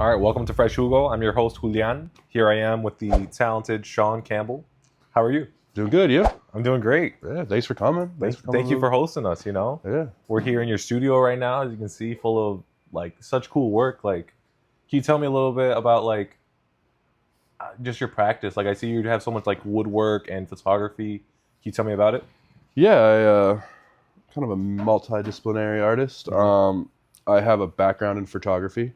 All right, welcome to Fresh Jugo. I'm your host, Julián. Here I am with the talented Shawn Campbell. How are you? Doing good, you? I'm doing great. Yeah, thanks for coming. Thank you for hosting us, you know? Yeah. We're here in your studio right now, as you can see, full of, like, such cool work. Like, can you tell me a little bit about, like, just your practice? Like, I see you have so much, like, woodwork and photography. Can you tell me about it? Yeah, I kind of a multidisciplinary artist. I have a background in photography.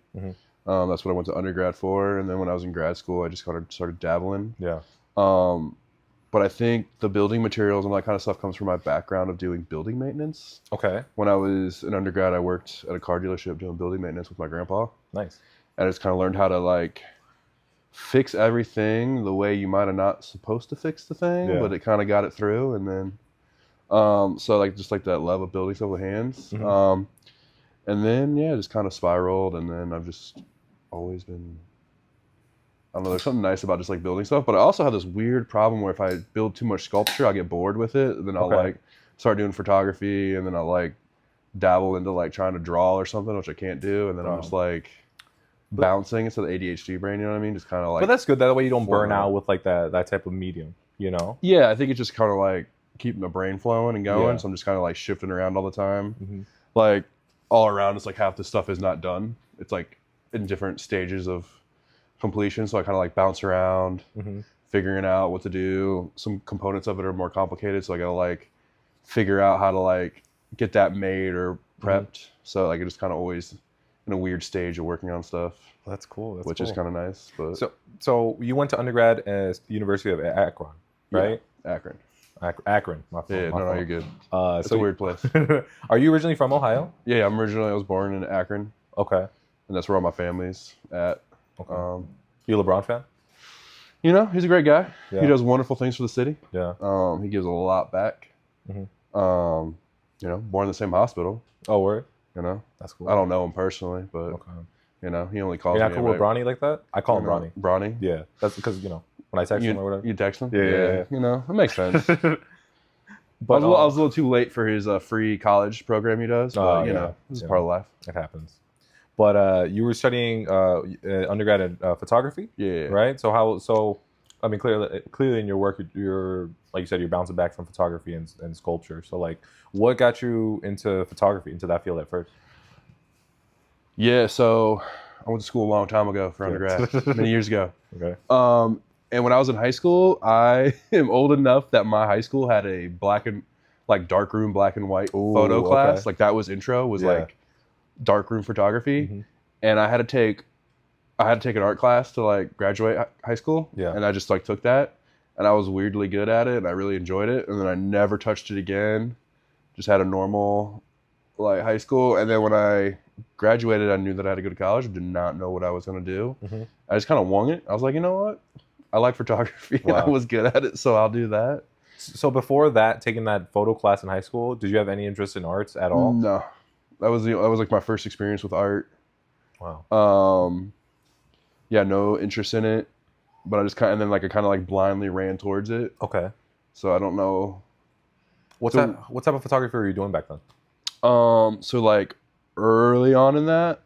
That's what I went to undergrad for, and then when I was in grad school, I just kind of started dabbling. Yeah. But I think the building materials and that kind of stuff comes from my background of doing building maintenance. Okay. When I was an undergrad, I worked at a car dealership doing building maintenance with my grandpa. Nice. And I just kind of learned how to, like, fix everything the way you might have not supposed to fix the thing, but it kind of got it through. And then, so like, just like that love of building stuff with hands. And then, yeah, just kind of spiraled. And then I've just always been, I don't know, there's something nice about just like building stuff. But I also have this weird problem where if I build too much sculpture, I'll get bored with it. And then I'll like start doing photography, and then I'll like dabble into like trying to draw or something, which I can't do. And then I'm just like bouncing into the ADHD brain, you know what I mean? Just kind of like. But that's good. That way you don't burn out with like that type of medium, you know? Yeah, I think it's just kind of like keeping the brain flowing and going. So I'm just kind of like shifting around all the time. Like all around, it's like half the stuff is not done. It's like in different stages of completion. So I kind of like bounce around, figuring out what to do. Some components of it are more complicated. So I got to like figure out how to like get that made or prepped. So like it just kind of always in a weird stage of working on stuff. That's cool. Which is kind of nice. But so you went to undergrad at the University of Akron, right? Yeah, Akron. Akron. My fault. Yeah, no, you're good. It's so a weird place. Are you originally from Ohio? Yeah, I was born in Akron. Okay. And that's where all my family's at. Okay. You a LeBron fan? You know, he's a great guy. Yeah. He does wonderful things for the city. Yeah. He gives a lot back. You know, born in the same hospital. Oh, word? You know? That's cool. I don't know him personally, but you know, he only calls me. You're not cool with Bronny like that? I call him Bronny. Bronny? Yeah. That's because, you know, when I text him or whatever. You text him? Yeah. You know, that makes sense. But I was a little too late for his free college program he does, but you know, this is part of life. It happens. But you were studying undergrad in photography? Yeah. Right? So I mean, clearly in your work, you're like you said, you're bouncing back from photography and sculpture. So like, what got you into photography, into that field at first? Yeah, so I went to school a long time ago for undergrad, many years ago. Okay. And when I was in high school, I am old enough that my high school had a darkroom black and white photo class. Like that was intro, like darkroom photography. And I had to take an art class to like graduate high school. Yeah. And I just like took that, and I was weirdly good at it, and I really enjoyed it. And then I never touched it again. Just had a normal like high school. And then when I graduated, I knew that I had to go to college. I did not know what I was going to do. I just kind of wung it. I was like, you know what? I like photography. And I was good at it, so I'll do that. So before that, taking that photo class in high school, did you have any interest in arts at all? No. That was like my first experience with art. Wow. Yeah, no interest in it, but I kind of blindly ran towards it. Okay. So I don't know. What type of photography were you doing back then? So like early on in that,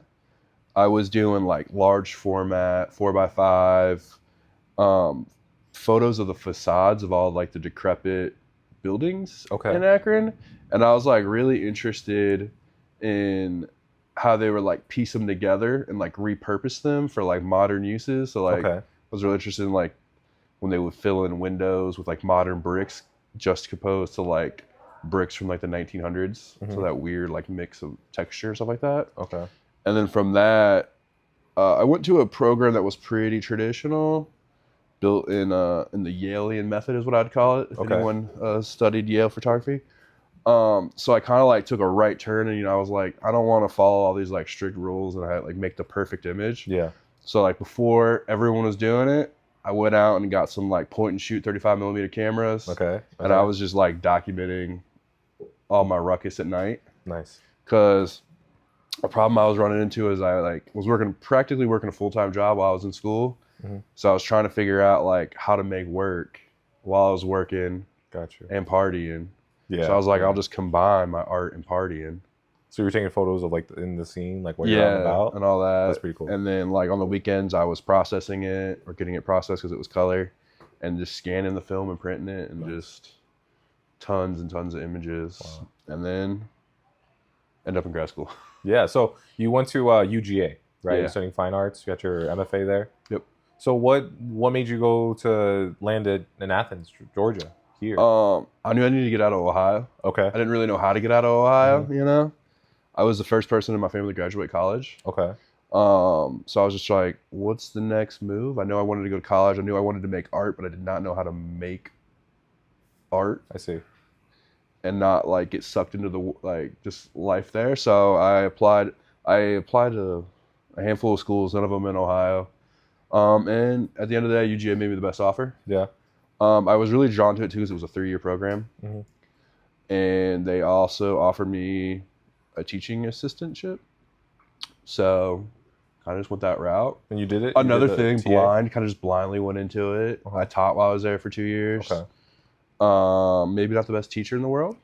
I was doing like large format 4x5 photos of the facades of all like the decrepit buildings in Akron, and I was like really interested in how they were like piece them together and like repurpose them for like modern uses. So like I was really interested in like when they would fill in windows with like modern bricks juxtaposed to like bricks from like the 1900s. So that weird like mix of texture, stuff like that. Okay. And then from that, I went to a program that was pretty traditional, built in the Yalean method is what I'd call it. If anyone studied Yale photography. So I kind of like took a right turn, and, you know, I was like, I don't want to follow all these like strict rules and I like make the perfect image. Yeah. So like before everyone was doing it, I went out and got some like point and shoot 35mm cameras. And I was just like documenting all my ruckus at night. Nice. Cause a problem I was running into is I like was practically working a full-time job while I was in school. So I was trying to figure out like how to make work while I was working and partying. Yeah. So I was like, I'll just combine my art and partying. So you were taking photos of like in the scene, like what you're out and about, and all that. That's pretty cool. And then like on the weekends, I was processing it or getting it processed because it was color, and just scanning the film and printing it, and just tons and tons of images. Wow. And then end up in grad school. Yeah. So you went to UGA, right? Yeah. You're studying fine arts. You got your MFA there. Yep. So what made you go to land in Athens, Georgia? Here. I knew I needed to get out of Ohio. Okay. I didn't really know how to get out of Ohio. You know, I was the first person in my family to graduate college. Okay. So I was just like, what's the next move? I know I wanted to go to college. I knew I wanted to make art, but I did not know how to make art. I see. And not like get sucked into the like just life there. So I applied to a handful of schools, none of them in Ohio. And at the end of the day, UGA made me the best offer. Yeah. I was really drawn to it too because it was a 3-year program. And they also offered me a teaching assistantship. So kind of just went that route. And you did it? Another thing, blind, kind of just blindly went into it. I taught while I was there for 2 years. Okay. Maybe not the best teacher in the world,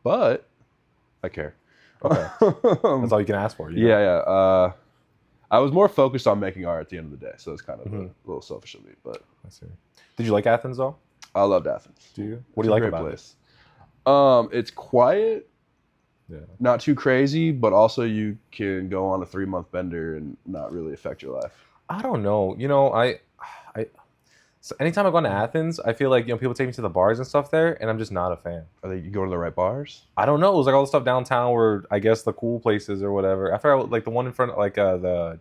but I care. Okay. That's all you can ask for. You know? Yeah. I was more focused on making art at the end of the day, so it's kind of a little selfish of me. But I see. Did you like Athens though? I loved Athens. Do you? What do you like about it? It's quiet. Yeah. Not too crazy, but also you can go on a 3-month bender and not really affect your life. I don't know. You know, so anytime I've gone to Athens, I feel like, you know, people take me to the bars and stuff there, and I'm just not a fan. Are you going to the right bars? I don't know. It was like all the stuff downtown where I guess the cool places or whatever. After like the one in front, like the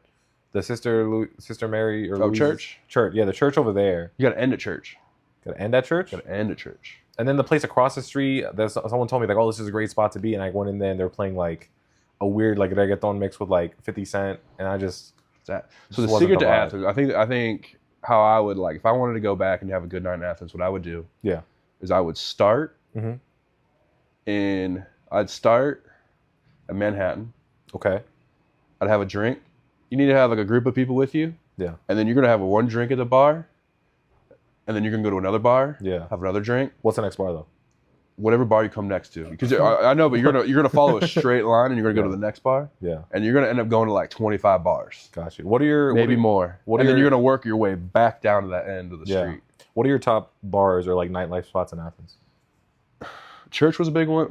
Sister Mary or church? Church, yeah, the church over there. You got to end at church. Got to end at church. Got to end at church. And then the place across the street, someone told me like, oh, this is a great spot to be, and I went in there and they're playing like a weird like reggaeton mixed with like 50 Cent, and I just so the secret to Athens, I think how I would like if I wanted to go back and have a good night in Athens, what I would do, is I would start I'd start at Manhattan. Okay. I'd have a drink. You need to have like a group of people with you. Yeah. And then you're gonna have one drink at the bar, and then you're gonna go to another bar. Yeah. Have another drink. What's the next bar though? Whatever bar you come next to, because I know, but you're gonna follow a straight line, and you're gonna go to the next bar. Yeah. And you're gonna end up going to like 25 bars. Got you. What are your more? And then you're gonna work your way back down to that end of the street. What are your top bars or like nightlife spots in Athens? Church was a big one.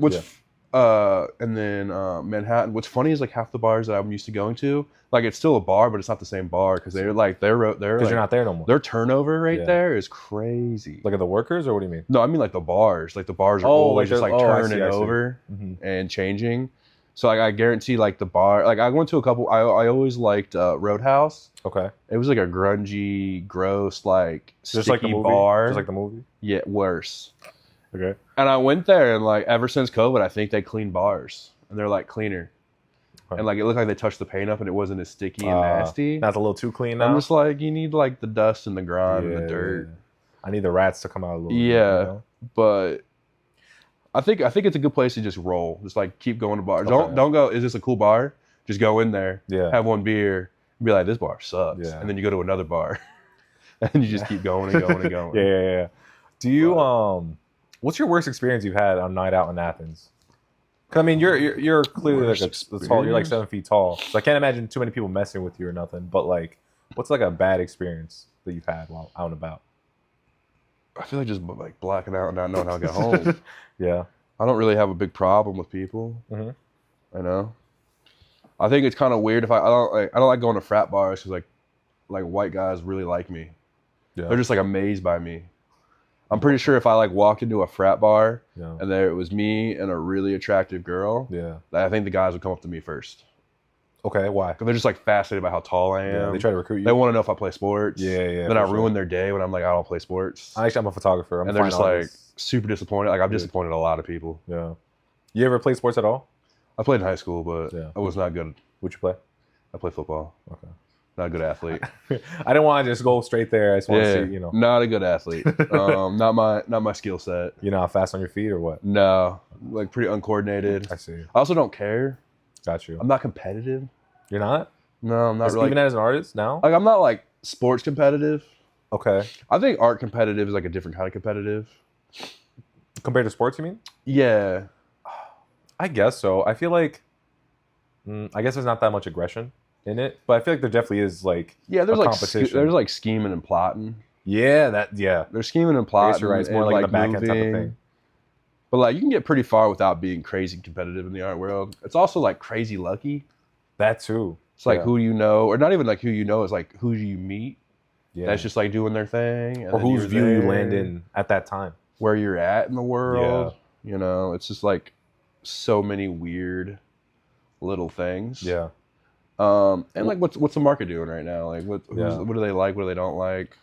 And then Manhattan. What's funny is like half the bars that I'm used to going to, like it's still a bar, but it's not the same bar because they're because you're not there no more. Their turnover there is crazy. Like at the workers, or what do you mean? No, I mean like the bars. Like the bars are always just like turning over and changing. So like I guarantee like the bar. Like I went to a couple. I always liked Roadhouse. Okay. It was like a grungy, gross, like just sticky like the movie? bar. Just like the movie. Yeah, worse. Okay. And I went there, and like ever since COVID, I think they clean bars, and they're like cleaner, and like it looked like they touched the paint up, and it wasn't as sticky and nasty. That's a little too clean now. I'm just like, you need like the dust and the grime and the dirt. I need the rats to come out a little. Yeah, bit, you know? But I think it's a good place to just roll. Just like keep going to bars. Okay. Don't go. Is this a cool bar? Just go in there. Yeah. Have one beer. And be like, this bar sucks. Yeah. And then you go to another bar, and you just keep going and going and going. Yeah. Do you what's your worst experience you've had on a night out in Athens? Cause I mean, you're clearly like tall. You're like 7 feet tall, so I can't imagine too many people messing with you or nothing. But like, what's like a bad experience that you've had while out and about? I feel like just like blacking out and not knowing how to get home. Yeah, I don't really have a big problem with people. I know. I think it's kind of weird if I don't like going to frat bars because like white guys really like me. Yeah. They're just like amazed by me. I'm pretty sure if I like walked into a frat bar and there it was me and a really attractive girl, I think the guys would come up to me first. Okay, why? Because they're just like fascinated by how tall I am. Yeah, they try to recruit you. They want to know if I play sports. Yeah. Then I ruin their day when I'm like, I don't play sports. Actually, I'm a photographer. And they're just like super disappointed. Like I've disappointed a lot of people. Yeah. You ever play sports at all? I played in high school, but I was not good. What'd you play? I played football. Okay. Not a good athlete. I didn't want to just go straight there. I just want to see, you know. Not a good athlete. Not my skill set. You're not fast on your feet or what? No. Like pretty uncoordinated. I see. I also don't care. Got you. I'm not competitive. You're not? No, I'm not really. Even as an artist now? Like I'm not like sports competitive. Okay. I think art competitive is like a different kind of competitive. Compared to sports, you mean? Yeah. I guess so. I feel like I guess there's not that much aggression in it, but I feel like there definitely is like there's a like competition. there's like scheming and plotting. Yeah, They're scheming and plotting. You're right. It's more like the back end type of thing. But like you can get pretty far without being crazy competitive in the art world. It's also like crazy lucky. That too. It's like who you know, or not even like who you know, is like who you meet. Yeah. That's just like doing their thing. Or whose view you land in at that time. Where you're at in the world. Yeah. You know, it's just like so many weird little things. Yeah. And like what's the market doing right now? Like what do they like? What do they don't like?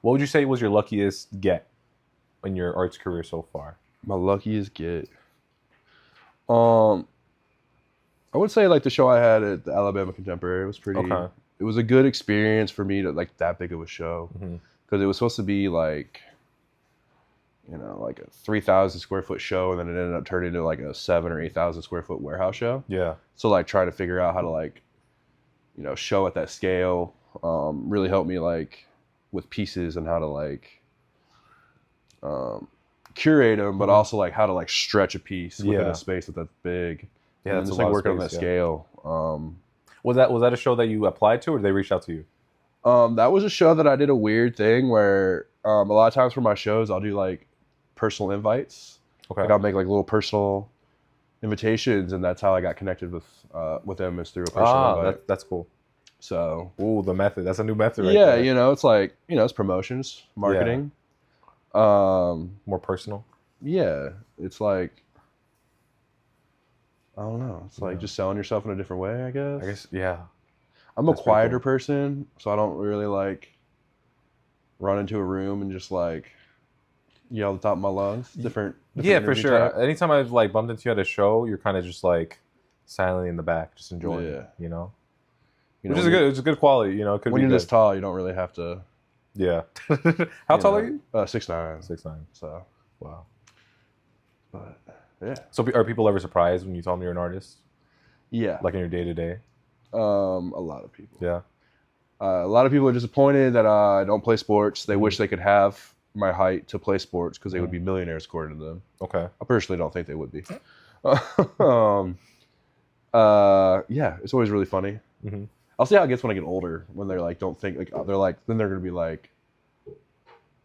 What would you say was your luckiest get in your arts career so far? My luckiest get. I would say like the show I had at the Alabama Contemporary was pretty. Okay. It was a good experience for me to like that big of a show because it was supposed to be like, you know, like a 3,000 square foot show, and then it ended up turning into like a 7,000 or 8,000 square foot warehouse show. Yeah. So like trying to figure out how to like, you know, show at that scale really helped me like with pieces and how to like curate them, but also like how to like stretch a piece within a space that's big. Yeah, that's just like working on that scale. Was that a show that you applied to, or did they reach out to you? That was a show that I did a weird thing where a lot of times for my shows I'll do like personal invites. Okay. Like I'll make like little personal invitations, and that's how I got connected with them, is through a personal invite. That's cool. So, the method. That's a new method right there. Yeah, you know, it's like, you know, it's promotions, marketing. Yeah. More personal. Yeah. It's like, I don't know. It's like just selling yourself in a different way, I guess. Yeah. I'm a quieter person, so I don't really like run into a room and just like yell at the top of my lungs. Different yeah, for sure. Type. Anytime I've like bumped into you at a show, you're kind of just like silently in the back, just enjoying it, you know? Which is it's a good quality, you know. It could when be you're this tall, you don't really have to. Yeah. How tall are you? 6'9". 6'9". So. Wow. But yeah. So are people ever surprised when you tell them you're an artist? Yeah. Like in your day to day. A lot of people. Yeah. A lot of people are disappointed that I don't play sports. They wish they could have my height to play sports because they would be millionaires according to them. Okay. I personally don't think they would be. Yeah, it's always really funny. Mm-hmm. I'll see how it gets when I get older. When they're like, don't think like they're like, then they're gonna be like,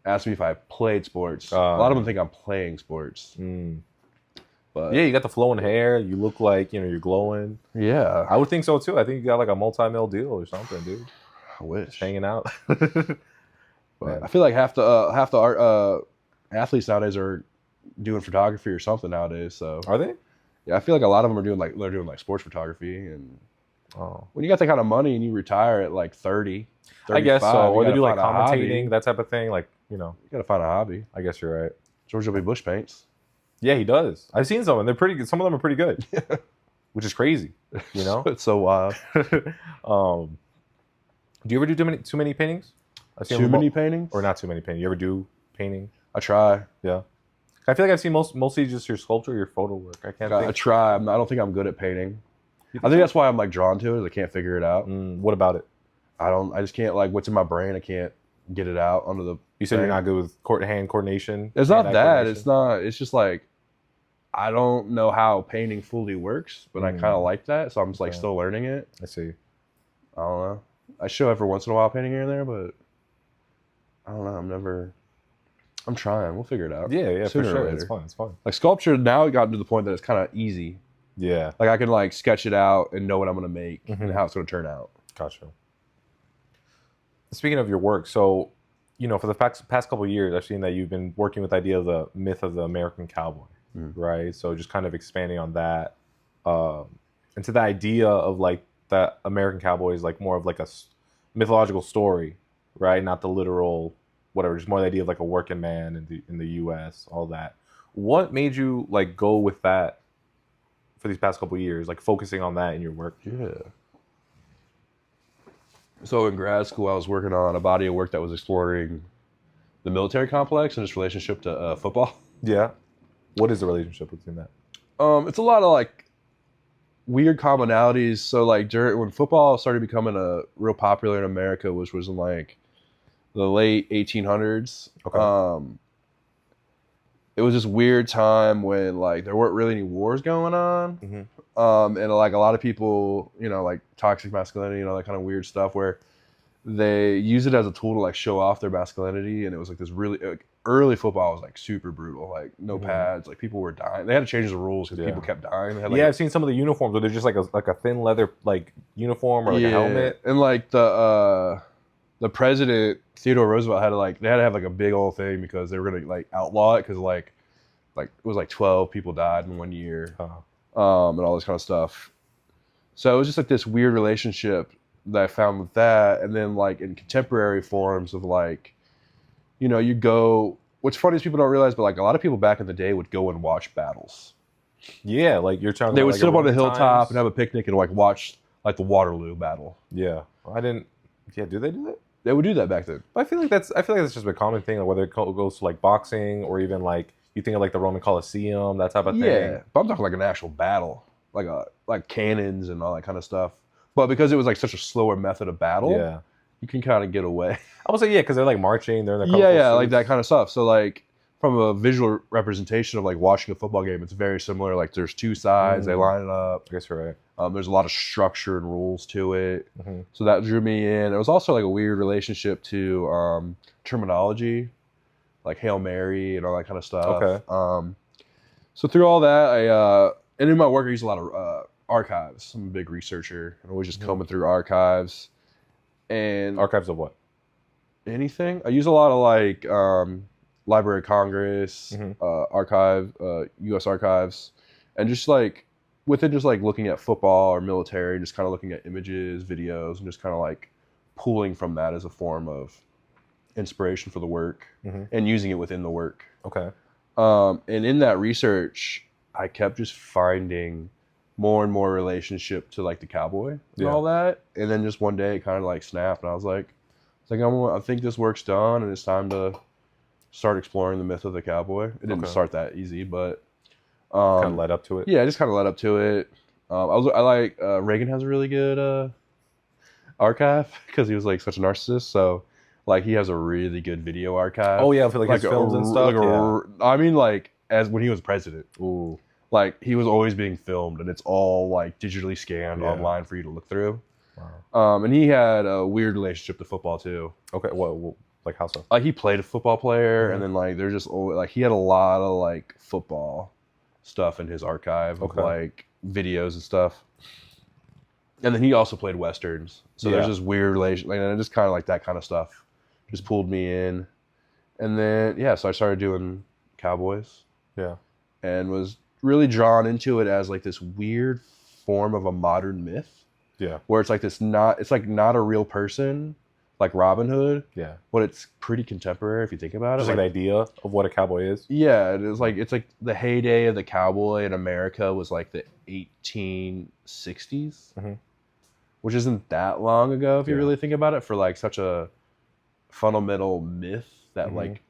ask me if I played sports. A lot of them think I'm playing sports. But yeah, you got the flowing hair. You look like, you know, you're glowing. Yeah, I would think so too. I think you got like a multi-mil deal or something, dude. I wish. Just hanging out. But I feel like half the art athletes nowadays are doing photography or something nowadays. So are they? Yeah, I feel like a lot of them are doing like sports photography, and when you got that kind of money and you retire at like 30, 35, I guess so. Or they do like commentating, that type of thing. Like, you know, you gotta find a hobby. I guess you're right. George W. Bush paints. Yeah, he does. I've seen some, and they're pretty good. Some of them are pretty good, which is crazy. You know, it's so wild. Do you ever do too many paintings? Too many paintings, or not too many paintings? You ever do painting? I try. Yeah, I feel like I've seen mostly just your sculpture, your photo work. I can't. I try. I don't think I'm good at painting. I think that's why I'm like drawn to it. Is I can't figure it out. What about it? I just can't, like, what's in my brain. I can't get it out under the. You said you're not good with hand coordination. It's not that. It's not. It's just like, I don't know how painting fully works, but I kind of like that, so I'm just like still learning it. I see. I don't know. I show every once in a while painting here and there, but I don't know. I'm trying. We'll figure it out. Yeah, for sure. It's fun. Like sculpture now, it gotten to the point that it's kind of easy. Yeah. Like I can like sketch it out and know what I'm gonna make and how it's gonna turn out. Gotcha. Speaking of your work, so, you know, for the past couple of years, I've seen that you've been working with the idea of the myth of the American cowboy, right? So just kind of expanding on that, into the idea of like that American cowboy is like more of like a mythological story, right? Not the literal whatever, just more the idea of like a working man in the U.S., all that. What made you like go with that for these past couple of years, like focusing on that in your work? Yeah. So in grad school, I was working on a body of work that was exploring the military complex and its relationship to football. Yeah. What is the relationship between that? It's a lot of like weird commonalities. So like when football started becoming a real popular in America, which was in like the late 1800s. Okay. It was this weird time when like there weren't really any wars going on. And like a lot of people, you know, like toxic masculinity and all that kind of weird stuff where they use it as a tool to like show off their masculinity. And it was like this really early football was like super brutal, like no pads, like people were dying. They had to change the rules because people kept dying. They had, like, I've seen some of the uniforms where they're just like a thin leather like uniform or like a helmet. And like the president Theodore Roosevelt had to like they had to have like a big old thing because they were gonna like outlaw it because like it was like 12 people died in 1 year, and all this kind of stuff. So it was just like this weird relationship that I found with that, and then like in contemporary forms of like, you know, you go. What's funny is people don't realize, but like a lot of people back in the day would go and watch battles. Yeah, like you're talking. They would like sit up on the hilltop times. and have a picnic and like watch like the Waterloo battle. Yeah, I didn't. Yeah, do they do that? They would do that back then. But I feel like that's just a common thing, like whether it goes to like boxing or even like you think of like the Roman Colosseum, that type of thing. Yeah, but I'm talking like an actual battle, like cannons and all that kind of stuff. But because it was like such a slower method of battle, you can kind of get away. I would say because they're like marching, they're in their like that kind of stuff. So like from a visual representation of like watching a football game, it's very similar. Like there's two sides, they line it up. I guess you're right. There's a lot of structure and rules to it, so that drew me in. It was also like a weird relationship to terminology, like Hail Mary and all that kind of stuff. Okay. So through all that, and in my work I use a lot of archives. I'm a big researcher and always just combing through archives. And archives of what? Anything. I use a lot of like Library of Congress, archive, U.S. archives, and just like within just like looking at football or military, just kind of looking at images, videos, and just kind of like pulling from that as a form of inspiration for the work and using it within the work. Okay. And in that research, I kept just finding more and more relationship to like the cowboy and all that. And then just one day it kind of like snapped and I was like, I think this work's done and it's time to start exploring the myth of the cowboy. It didn't start that easy, but kind of led up to it. Yeah, I just kind of led up to it. I like Reagan has a really good archive because he was like such a narcissist. So like he has a really good video archive. Oh yeah, for like his films and stuff. I mean, like as when he was president. Ooh. Like he was always being filmed, and it's all like digitally scanned online for you to look through. Wow. And he had a weird relationship to football too. Okay, what like how so? Like he played a football player, and then like there's just always, like he had a lot of like football stuff in his archive of like videos and stuff. And then he also played westerns, so there's this weird relation, like, and just kind of like that kind of stuff just pulled me in. And then so I started doing cowboys. Yeah, and was really drawn into it as like this weird form of a modern myth. Yeah. Where it's like not a real person like Robin Hood. Yeah. But it's pretty contemporary if you think about it. Just like an idea of what a cowboy is. Yeah, it's like the heyday of the cowboy in America was like the 1860s. Which isn't that long ago if you really think about it, for like such a fundamental myth that like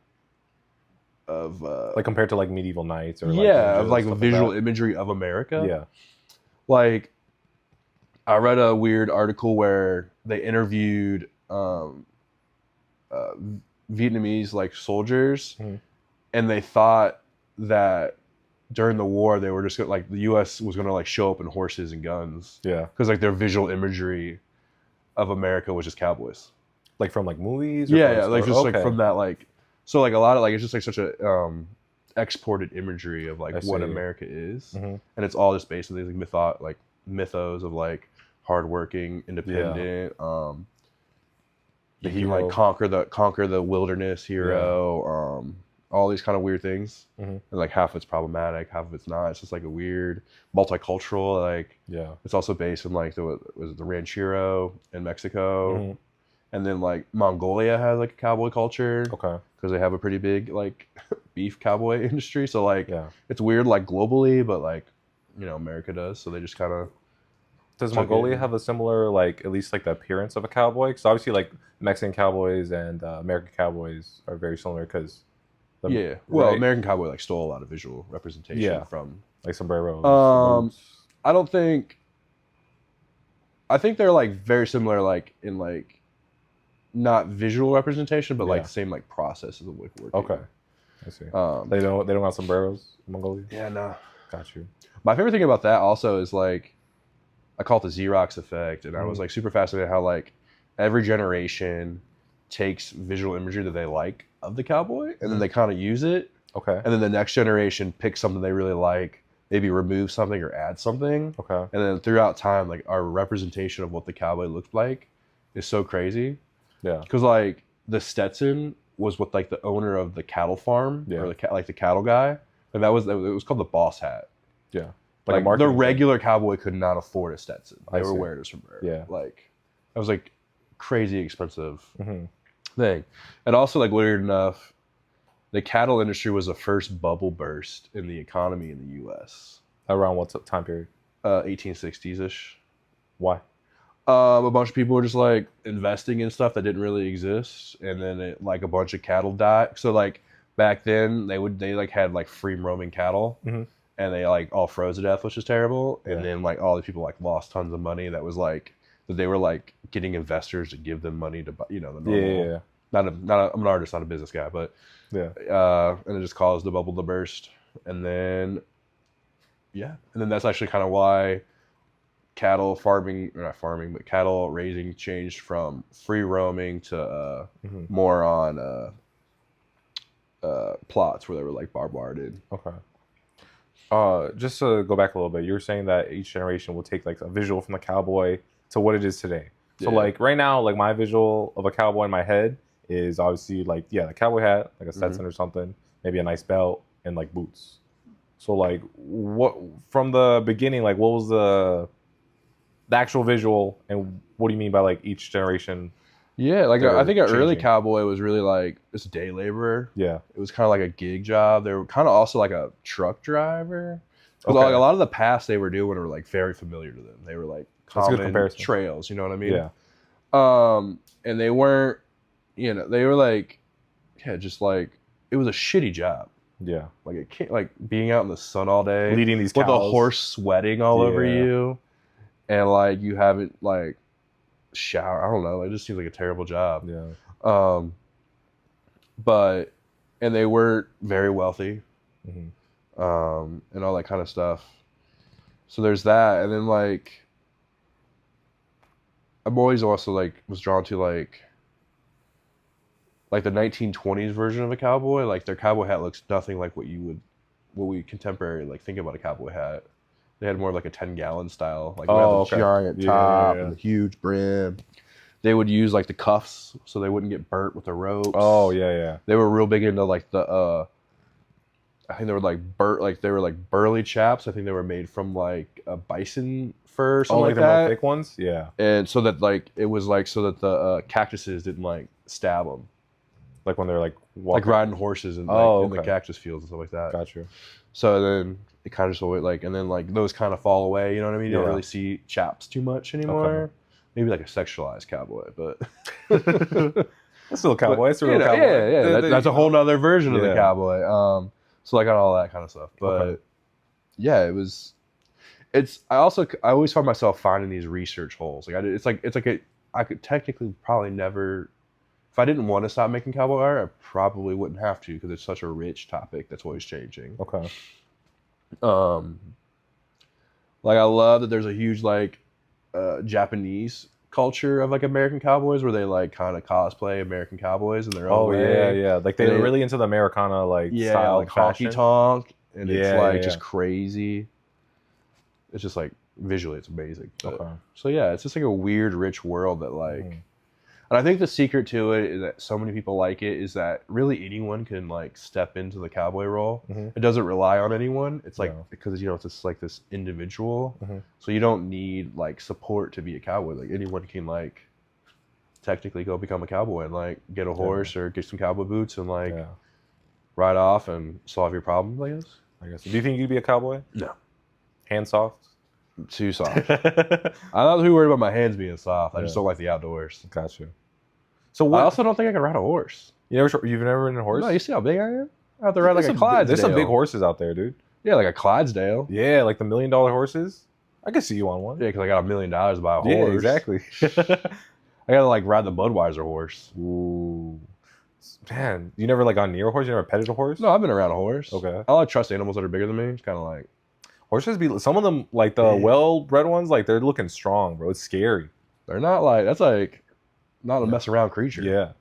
of like compared to like medieval knights or of like visual imagery of America. Yeah. Like I read a weird article where they interviewed Vietnamese like soldiers, and they thought that during the war they were just gonna, like the U.S. was going to like show up in horses and guns. Yeah. Because like their visual imagery of America was just cowboys. Like from like movies? Or like just like from that like. So like a lot of like it's just like such a exported imagery of like what America is, and it's all just based on these like mythos of like hardworking, independent, you can like conquer the wilderness hero, all these kind of weird things, and like half of it's problematic, half of it's not. It's just like a weird multicultural like it's also based in like the ranchero in Mexico. And then like Mongolia has like a cowboy culture. Okay. Because they have a pretty big like beef cowboy industry. So like it's weird like globally, but like, you know, America does. So they just kind of. Does Mongolia have a similar like at least like the appearance of a cowboy? Because obviously like Mexican cowboys and American cowboys are very similar because. American cowboy like stole a lot of visual representation from like sombreros. I think they're like very similar like in like. Not visual representation, but like the same like processes of working. Okay, I see. They don't have sombreros in Mongolia. Yeah, no. Got you. My favorite thing about that also is like, I call it the Xerox effect, and I was like super fascinated how like every generation takes visual imagery that they like of the cowboy, and then they kind of use it. Okay. And then the next generation picks something they really like, maybe remove something or add something. Okay. And then throughout time, like our representation of what the cowboy looked like is so crazy. Yeah. Because like the Stetson was what like the owner of the cattle farm or the cattle guy, and it was called the boss hat. Yeah. Like the regular cowboy could not afford a Stetson. They were wearing a sombrero. Yeah. Like that was like crazy expensive thing. And also like weird enough, the cattle industry was the first bubble burst in the economy in the U.S. Around what time period? 1860s-ish. Why? A bunch of people were just like investing in stuff that didn't really exist, and then like a bunch of cattle died. So like back then they like had like free roaming cattle. And they like all froze to death, which is terrible. And then like all the people like lost tons of money. That was like that they were like getting investors to give them money to buy, the normal. I'm an artist, not a business guy, but and it just caused the bubble to burst. And then that's actually kind of why cattle cattle raising changed from free roaming to more on plots where they were like barbed. Okay. Just to go back a little bit, you were saying that each generation will take like a visual from the cowboy to what it is today. So like right now, like my visual of a cowboy in my head is obviously like, the cowboy hat, like a Stetson or something, maybe a nice belt and like boots. So like what from the beginning, like what was the actual visual, and what do you mean by like each generation? Yeah, like I think an early cowboy was really like this day laborer. Yeah. It was kind of like a gig job. They were kind of also like a truck driver. Because like a lot of the paths they were doing were like very familiar to them. They were like common trails, you know what I mean? Yeah. And they weren't, they were like, just like, it was a shitty job. Yeah. Like it can't, like being out in the sun all day. Leading these cows. With a horse sweating all over you. And like you haven't like shower. I don't know. It just seems like a terrible job. Yeah. And they were very wealthy, and all that kind of stuff. So there's that, and then like I'm always also like was drawn to like the 1920s version of a cowboy. Like their cowboy hat looks nothing like what we contemporary like think about a cowboy hat. They had more of like a 10-gallon style, like the giant top and the huge brim. They would use like the cuffs so they wouldn't get burnt with the ropes. Oh yeah. They were real big into like the I think they were like burly chaps. I think they were made from like a bison fur or something like that. More thick ones? Yeah. And so that like it was like so that the cactuses didn't like stab them. Like when they're like walking. Like riding horses and like in the cactus fields and stuff like that. Gotcha. So then it kind of just like, and then like those kind of fall away. You know what I mean? You don't really see chaps too much anymore. Okay. Maybe like a sexualized cowboy, but that's still a cowboy. It's a real cowboy. Yeah. That's a whole nother version of the cowboy. So like on all that kind of stuff. But I always find myself finding these research holes. Like I could technically probably never. If I didn't want to stop making cowboy art, I probably wouldn't have to because it's such a rich topic that's always changing. Okay. Like I love that there's a huge like Japanese culture of like American cowboys where they like kind of cosplay American cowboys in their own way. Yeah. Like they're really into the Americana like style, like honky tonk, and it's like just crazy. It's just like visually, it's amazing. But, so it's just like a weird, rich world that like. And I think the secret to it is that so many people like it is that really anyone can like step into the cowboy role. It doesn't rely on anyone. It's like because it's just like this individual. So you don't need like support to be a cowboy. Like anyone can like technically go become a cowboy and like get a horse or get some cowboy boots and like ride off and solve your problems, I guess. Do you think you'd be a cowboy? No. Hand soft? Too soft. I'm not too worried about my hands being soft. I just don't like the outdoors. Gotcha. So I also don't think I can ride a horse. You've never ridden a horse? No, you see how big I am? I have to ride like a Clydesdale. There's some big horses out there, dude. Yeah, like a Clydesdale. Yeah, like the $1 million horses. I could see you on one. Yeah, because I got $1 million to buy a horse. Yeah, exactly. I gotta like ride the Budweiser horse. Ooh. Man, you never like gone near a horse? You never petted a horse? No, I've been around a horse. Okay. I like trust animals that are bigger than me. It's kind of like. Horses be some of them like the well-bred ones, like they're looking strong, bro. It's scary. They're not like that's like not a mess around creature. Yeah.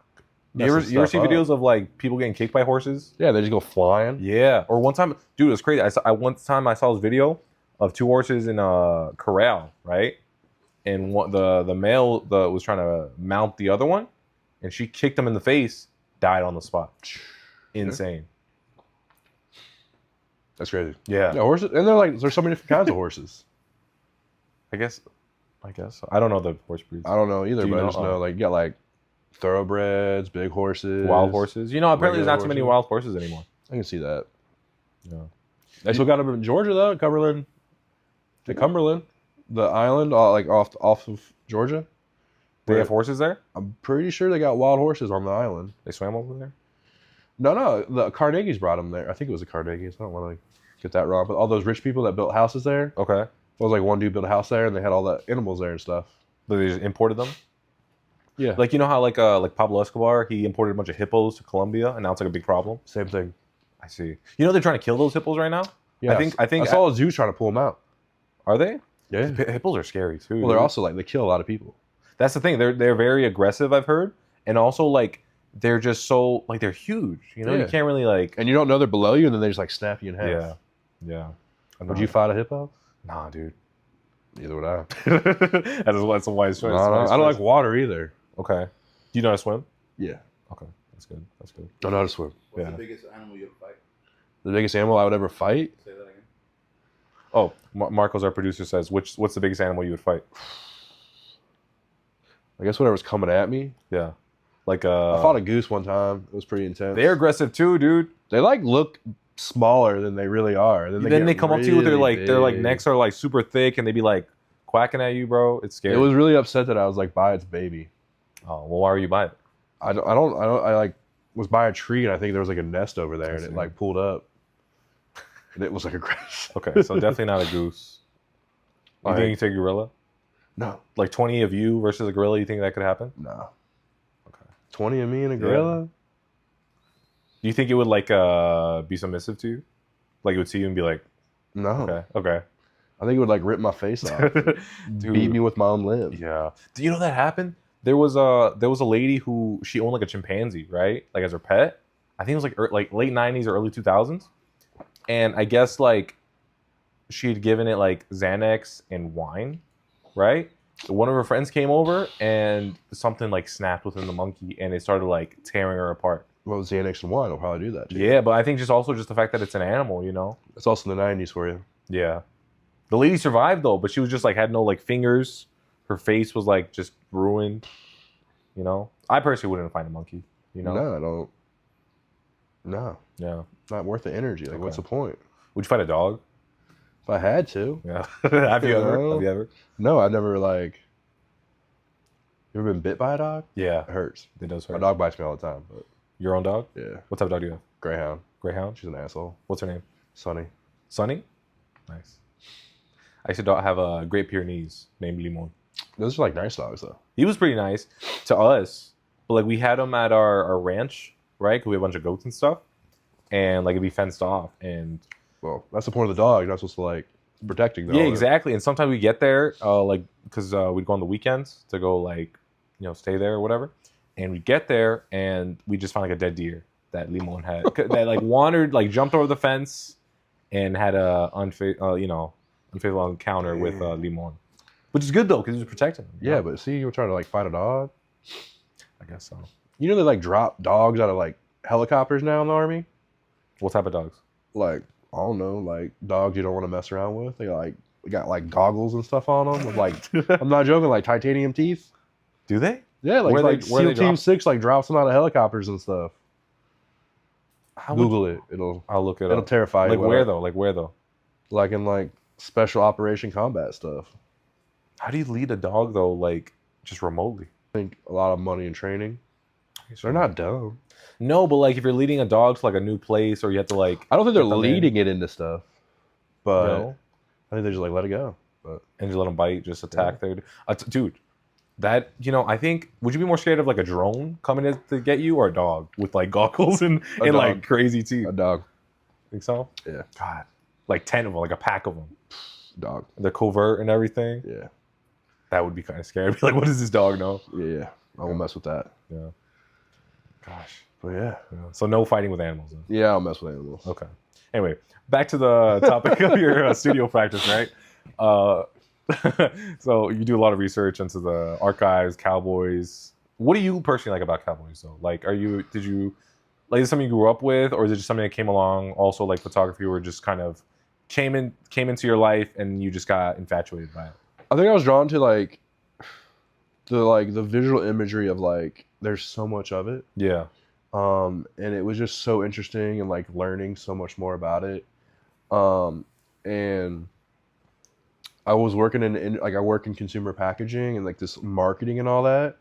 You ever see videos of like people getting kicked by horses? Yeah, they just go flying. Yeah. Or one time, dude, it was crazy. One time I saw this video of two horses in a corral, right? And the male was trying to mount the other one, and she kicked him in the face, died on the spot. Insane. That's crazy. Yeah. Horses, and they're like, there's so many different kinds of horses. I guess. I don't know the horse breeds. I don't know either, but I just know like you got like thoroughbreds, big horses, wild horses. You know, apparently there's not too many wild horses anymore. I can see that. Yeah. They still got them in Georgia though, Cumberland, the island, like off of Georgia. They have horses there? I'm pretty sure they got wild horses on the island. They swam over there? No, the Carnegies brought them there. I think it was the Carnegies. I don't want to get that wrong, but all those rich people that built houses there. Okay. It was like one dude built a house there, and they had all the animals there and stuff. But they just imported them? Yeah. Like, you know how like Pablo Escobar, he imported a bunch of hippos to Colombia, and now it's like a big problem? Same thing. I see. You know they're trying to kill those hippos right now? Yeah. I think I saw a zoo trying to pull them out. Are they? Yeah. Hippos are scary too. Well, they're also like, they kill a lot of people. That's the thing. They're very aggressive, I've heard. And also like they're just so like they're huge. You know, you can't really like and you don't know they're below you and then they just like snap you in half. Yeah. Yeah. Would you fight a hippo? Nah, dude. Neither would I. That's a wise choice. I don't like water either. Okay. Do you know how to swim? Yeah. Okay. That's good. That's good. I know how to swim. What's the biggest animal you ever fight? The biggest animal I would ever fight? Say that again. Oh, Marcos, our producer, says, what's the biggest animal you would fight? I guess whatever's coming at me. Yeah. Like I fought a goose one time. It was pretty intense. They're aggressive too, dude. They like look smaller than they really are. Then they come up to you with their like necks are like super thick and they be like quacking at you, bro. It's scary. It was really upset that I was like by its baby. Oh, well, why were you by it? I like was by a tree and I think there was like a nest over there and it like pulled up. And it was like aggressive. Okay, so definitely not a goose. You think you take a gorilla? No. Like 20 of you versus a gorilla, you think that could happen? No. Okay. 20 of me and a gorilla? Yeah. Do you think it would like be submissive to you? Like it would see you and be like, no. Okay. I think it would like rip my face off. Beat me with my own limbs. Yeah. Do you know that happened? There was a lady who she owned like a chimpanzee, right? Like as her pet. I think it was like late 90s or early 2000s. And I guess like she had given it like Xanax and wine, right? One of her friends came over and something like snapped within the monkey and it started like tearing her apart. Well, Xanax and wine will probably do that too. Yeah, but I think just the fact that it's an animal, you know? It's also the 90s for you. Yeah. The lady survived though, but she was just like had no like fingers. Her face was like just ruined, you know? I personally wouldn't find a monkey, you know? No, I don't. No. Yeah. Not worth the energy. Like, what's the point? Would you fight a dog? If I had to. Yeah. Have you ever? No, I've never like. You ever been bit by a dog? Yeah. It hurts. It does hurt. My dog bites me all the time. But your own dog? yeah. What type of dog do you have? Greyhound. Greyhound? She's an asshole. What's her name? Sunny. Sunny? Nice. I used to have a Great Pyrenees named Limon. Those are like nice dogs though. He was pretty nice to us, but like we had him at our ranch, right? Because we have a bunch of goats and stuff, and like it'd be fenced off. And well, that's the point of the dog. You're not supposed to like protecting them. Yeah, exactly. And sometimes we get there, like because we'd go on the weekends to go like stay there or whatever, and we get there and we just found like a dead deer that Limon had that like wandered, like jumped over the fence, and had a unfaithful encounter with Limon. Which is good though, because he was protecting him. Yeah, but see, you were trying to like fight a dog. I guess so. You know they like drop dogs out of like helicopters now in the army. What type of dogs? Like I don't know, like dogs you don't want to mess around with. They got like goggles and stuff on them with like I'm not joking, like titanium teeth. Do they? Yeah, like SEAL Team 6 like drops them out of helicopters and stuff. Google it. I'll look it up. It'll terrify you. Like where though? Like where though? Like in like special operation combat stuff. How do you lead a dog though, like just remotely? I think a lot of money and training. They're not dumb. No, but like if you're leading a dog to like a new place, or you have to like, I don't think they're leading it into stuff, but no. I think they just like let it go. But and just let them bite, just attack their dude. That I think would you be more scared of like a drone coming to get you or a dog with like goggles and like crazy teeth? A dog. Think so? Yeah. God, Like 10 of them, like a pack of them. Dog. The covert and everything. Yeah. That would be kind of scary. I'd be like, what does this dog know? Yeah. I won't mess with that. Yeah. Gosh. But yeah. So no fighting with animals. Then. Yeah, I'll mess with animals. Okay. Anyway, back to the topic of your studio practice, right? So you do a lot of research into the archives, cowboys. What do you personally like about cowboys, though? Like, is it something you grew up with, or is it just something that came along? Also, like photography, or just kind of came into your life and you just got infatuated by it? I think I was drawn to like the visual imagery of like there's so much of it. Yeah. And it was just so interesting and like learning so much more about it. And I was working I work in consumer packaging and like this marketing and all that.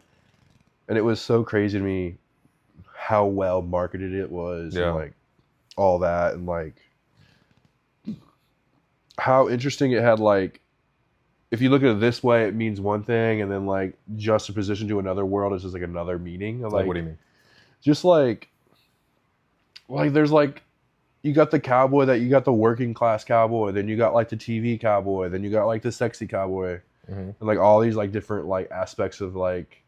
And it was so crazy to me how well marketed it was and like all that and like how interesting it had. Like, if you look at it this way, it means one thing, and then like juxtaposition to another world is just like another meaning. Like, what do you mean? Just like there's like, you got the cowboy, that you got the working class cowboy, then you got like the TV cowboy, then you got like the sexy cowboy, and like all these like different like aspects of like,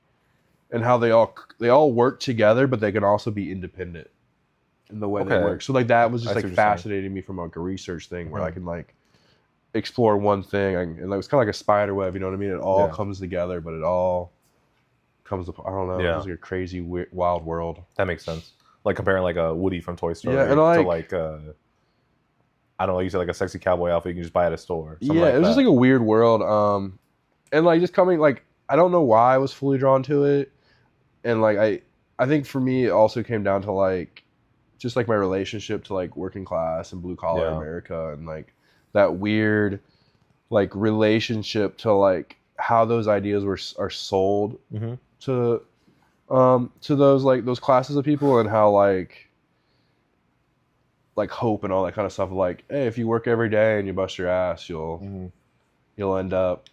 and how they all work together, but they can also be independent in the way they work. So like that was just like fascinating me from like a research thing where I can like explore one thing, and like, it's kind of like a spider web, you know what I mean? It all comes together, but it all comes up. I don't know. It's like a crazy, wild world. That makes sense. Like comparing like a Woody from Toy Story and to like I don't know, you said like a sexy cowboy outfit you can just buy at a store. Yeah, like it was just like a weird world. And like just coming, like, I don't know why I was fully drawn to it. And like I think for me it also came down to like just like my relationship to like working class and blue collar America, and like that weird like relationship to like how those ideas are sold to those like those classes of people, and how like hope and all that kind of stuff. Like, hey, if you work every day and you bust your ass, you'll end up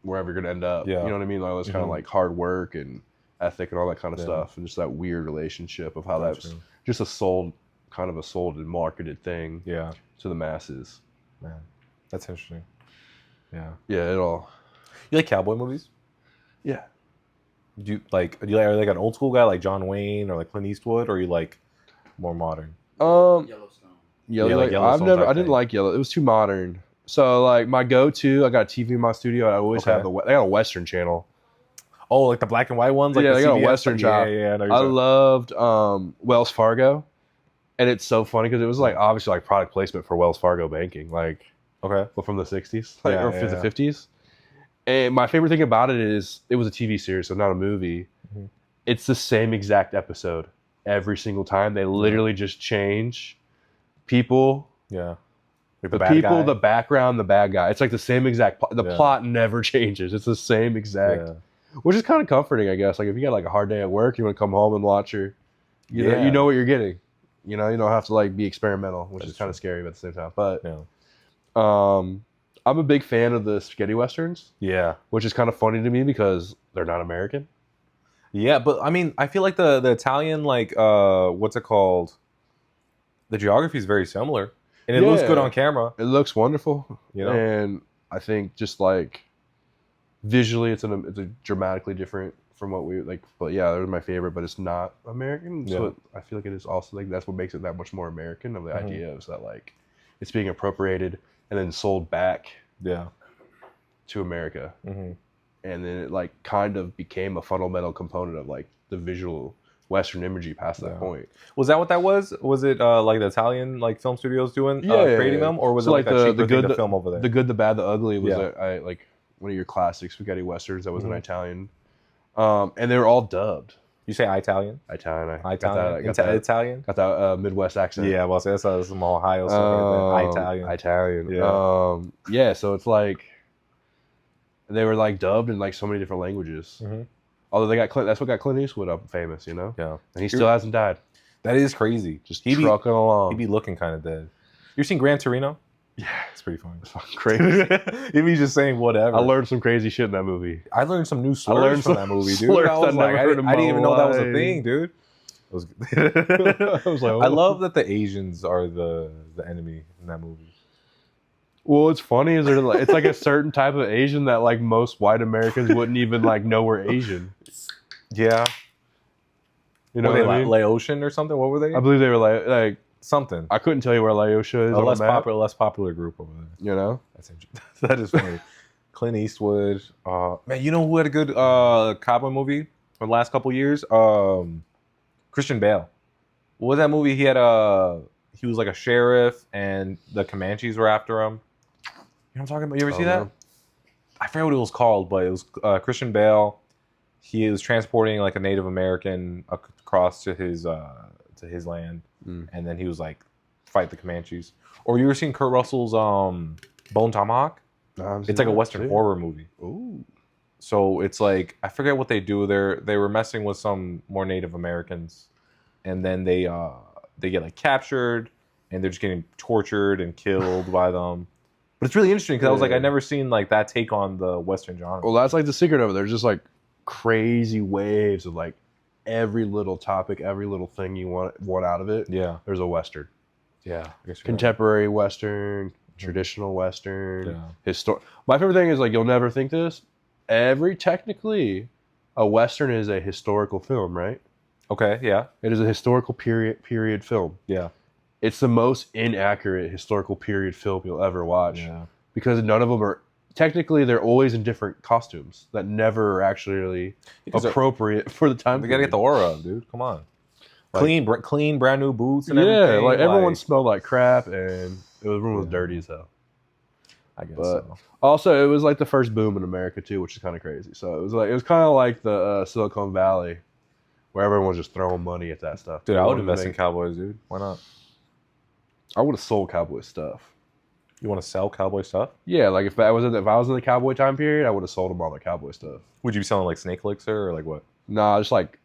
wherever you're gonna end up. You know what I mean? Like those kind of like hard work and ethic and all that kind of stuff, and just that weird relationship of how that's just a sold and marketed thing to the masses. Man, that's interesting. Yeah, it all. You like cowboy movies? Yeah. Are you like an old school guy like John Wayne or like Clint Eastwood, or are you like more modern? Yellowstone. I didn't like Yellow. It was too modern. So like my go-to, I got a TV in my studio. I always have I got a Western channel. Oh, like the black and white ones? Like yeah, the they got a Western channel. Yeah. I loved Wells Fargo. And it's so funny because it was like obviously like product placement for Wells Fargo banking, like but from the 60s or the 50s. And my favorite thing about it is it was a TV series, so not a movie. It's the same exact episode every single time. They literally just change people. Yeah. Like the people, the background, the bad guy. It's like the same exact plot. The plot never changes. It's the same exact, which is kind of comforting, I guess. Like if you got like a hard day at work, you want to come home and watch you know what you're getting. You know, you don't have to like be experimental, which is kind of scary, but at the same time. But I'm a big fan of the spaghetti westerns. Yeah, which is kind of funny to me because they're not American. Yeah, but I mean, I feel like the Italian, like what's it called? The geography is very similar, and it looks good on camera. It looks wonderful, you know. And I think just like visually, it's a dramatically different from what we like. But yeah, they're my favorite, but it's not American. So I feel like it is also like that's what makes it that much more American. Of the idea is that like it's being appropriated and then sold back to America. And then it like kind of became a fundamental component of like the visual Western imagery past that point. Was that what that was? Was it like the Italian like film studios doing creating them, or was it like a cheaper thing to film over there? The Good, the Bad, the Ugly was I like one of your classic spaghetti westerns that was an Italian, and they were all dubbed. You say Italian? Italian. Italian. Got that Midwest accent. Yeah, well, that's some Ohio stuff. Right there. Italian. Yeah. So it's like they were like dubbed in like so many different languages. Although they got that's what got Clint Eastwood up famous, you know. Yeah. And he still hasn't died. That is crazy. Just trucking along. He'd be looking kind of dead. You seen Gran Torino? Yeah, it's pretty funny. It's fucking crazy. He'd be just saying whatever. I learned some crazy shit in that movie. I learned some new slurs from that movie, dude. I was like, I didn't even know that was a thing, dude. It was I love that the Asians are the enemy in that movie. Well, it's funny is like it's like a certain type of Asian that like most white Americans wouldn't even like know we're Asian. Yeah. You know Were they what I mean? Laotian or something? What were they? I believe they were like something. I couldn't tell you where Laotia is. A less popular group over there. You know, that's interesting. That is funny. Clint Eastwood. Man, you know who had a good cowboy movie for the last couple years? Christian Bale. What was that movie? He was like a sheriff, and the Comanches were after him. You know what I'm talking about? You ever see that? I forget what it was called, but it was Christian Bale. He was transporting like a Native American across to his land, and then he was like fight the Comanches. Or you ever seen Kurt Russell's Bone Tomahawk? It's like a Western horror movie. Ooh. So it's like I forget what they do. They were messing with some more Native Americans, and then they get like captured, and they're just getting tortured and killed by them. But it's really interesting because I was like, I never seen like that take on the Western genre. Well, that's like the secret of it. There's just like crazy waves of like every little topic, every little thing you want out of it. Yeah, there's a Western. Yeah, I guess contemporary right. Western, traditional Western, My favorite thing is like you'll never think this. Technically, a Western is a historical film, right? Okay, yeah. It is a historical period film. Yeah. It's the most inaccurate historical period film you'll ever watch. Yeah. Because none of them are technically they're always in different costumes that never are actually appropriate for the time. They gotta get the aura up, dude. Come on. Like, clean, brand new boots and everything. Yeah, like everyone smelled like crap and everyone was dirty as hell. I guess so. Also, it was like the first boom in America too, which is kind of crazy. So it was kind of like the Silicon Valley, where everyone was just throwing money at that stuff. Dude, I would invest in Cowboys, dude. Why not? I would have sold Cowboy stuff. You want to sell Cowboy stuff? Yeah, like if I was in the Cowboy time period, I would have sold them all the Cowboy stuff. Would you be selling like snake elixir or like what? Nah, just like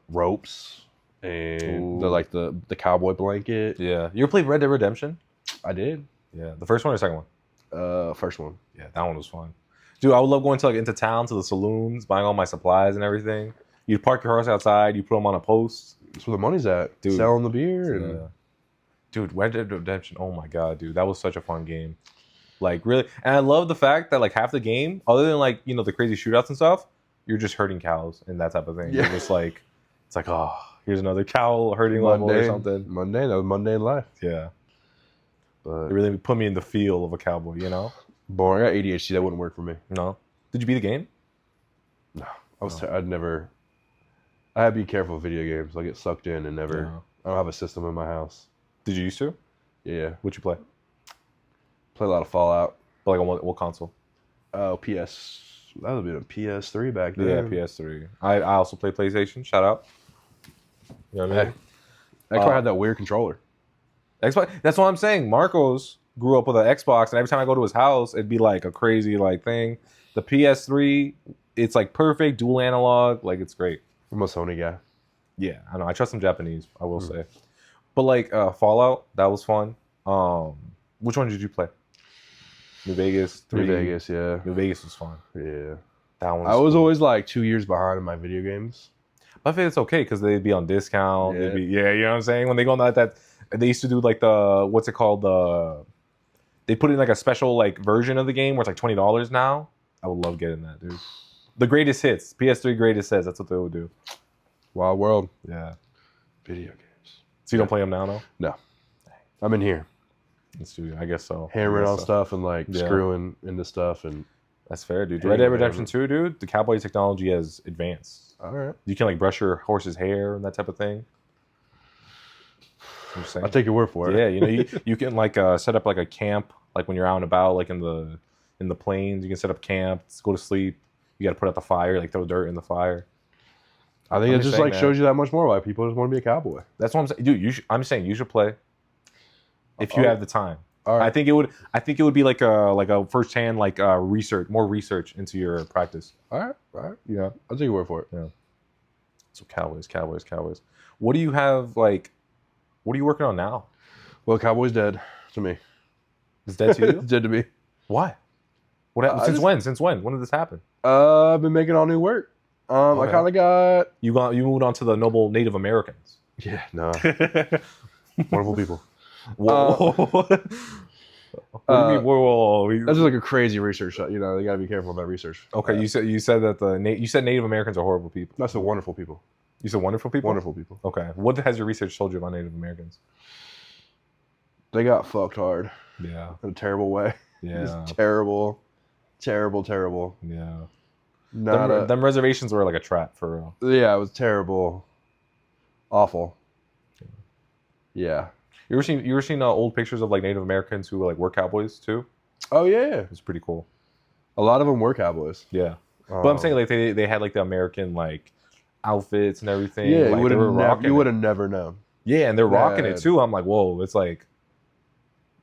ropes and the cowboy blanket. Yeah, you ever played Red Dead Redemption? I did. Yeah, the first one or second one? First one. Yeah, that one was fun. Dude, I would love going to into town to the saloons, buying all my supplies and everything. You park your horse outside, you put them on a post. That's where the money's at. Dude, selling the beer. And... Dude, Red Dead Redemption, oh my god, dude, that was such a fun game. Like, really, and I love the fact that like half the game, other than like, you know, the crazy shootouts and stuff, you're just herding cows and that type of thing. Yeah. You're just like, it's like, oh, here's another cow herding level or something. That was mundane life. Yeah. But it really put me in the feel of a cowboy, you know? Boring. I got ADHD, that wouldn't work for me. No. Did you beat the game? No. I'd never, I had to be careful with video games. I get sucked in and never, I don't have a system in my house. Did you used to? Yeah. What'd you play? Play a lot of Fallout. But like on what console? Oh, PS. That would have been a PS3 back then. Yeah, PS3. I also play PlayStation. Shout out. You know what I mean? Xbox had that weird controller. Xbox. That's what I'm saying. Marcos grew up with an Xbox, and every time I go to his house, it'd be like a crazy like thing. The PS3, it's like perfect dual analog. Like it's great. I'm a Sony guy. Yeah, I know. I trust some Japanese. I will say. But like Fallout, that was fun. Which one did you play? New Vegas 3. New Vegas, yeah. New Vegas was fun. Yeah. That one. I was always like 2 years behind in my video games. But I think it's okay because they'd be on discount. Yeah. You know what I'm saying? When they go on that they used to do like the what's it called? They put in like a special like version of the game where it's like $20 now. I would love getting that, dude. The greatest hits, PS3 greatest hits. That's what they would do. Wild world. Yeah. Video games. So you don't play them now, no? No. I'm in here. Let's do it. I guess so. Hammering on stuff and like screwing into stuff and. That's fair, dude. Red Dead Redemption 2, dude. The cowboy technology has advanced. All right. You can like brush your horse's hair and that type of thing. I'll take your word for it. Yeah, you know, you can like set up like a camp, like when you're out and about, like in the plains. You can set up camp, go to sleep. You got to put out the fire, like throw dirt in the fire. I think it just like shows you that much more why people just want to be a cowboy. That's what I'm saying, dude. I'm saying you should play if you have the time. All right. I think it would be like a firsthand like more research into your practice. All right. Yeah, I'll take your word for it. Yeah. So Cowboys. What do you have like? What are you working on now? Well, Cowboy's dead to me. It's dead to you? It's dead to me. Why? What happened? When? Since when? When did this happen? I've been making all new work. Okay. I kind of got... You moved on to the noble Native Americans. Yeah, no. Wonderful people. Whoa. What do you mean? Whoa. That's just like a crazy research. You know, you got to be careful about research. Okay, you said that you said Native Americans are horrible people. That's the wonderful people. You said wonderful people? Wonderful people. Okay. What has your research told you about Native Americans? They got fucked hard. Yeah. In a terrible way. Yeah. Just terrible. Terrible. Yeah. Them reservations were like a trap for real. Yeah, it was terrible. Awful. Yeah. You ever seen old pictures of like Native Americans who were cowboys too? Oh yeah. It's pretty cool. A lot of them were cowboys. Yeah. But I'm saying like they had like the American like outfits and everything. Yeah, like, you would have never known. Yeah, and they're rocking it too. I'm like, whoa, it's like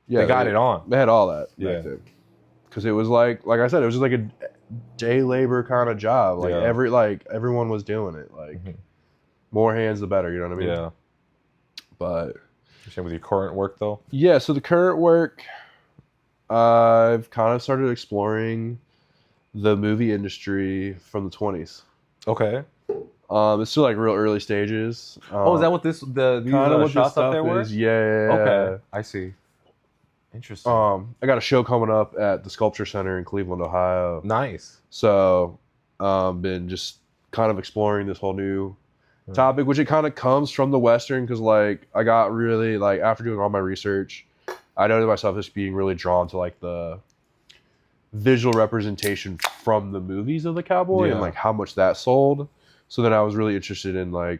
they got it on. They had all that back then. Because it was like I said, it was just like a day labor kind of job. Like everyone was doing it. Like more hands the better, you know what I mean? Yeah. But same with your current work though? Yeah, so the current work, I've kind of started exploring the movie industry from the 20s. Okay. It's still like real early stages. Is that what these shots up there were? Yeah. Okay, I see. Interesting. I got a show coming up at the Sculpture Center in Cleveland, Ohio. Nice. So, been just kind of exploring this whole new topic, which it kind of comes from the Western, because like I got really like after doing all my research, I noticed myself just being really drawn to like the visual representation from the movies of the cowboy and like how much that sold. So then I was really interested in like,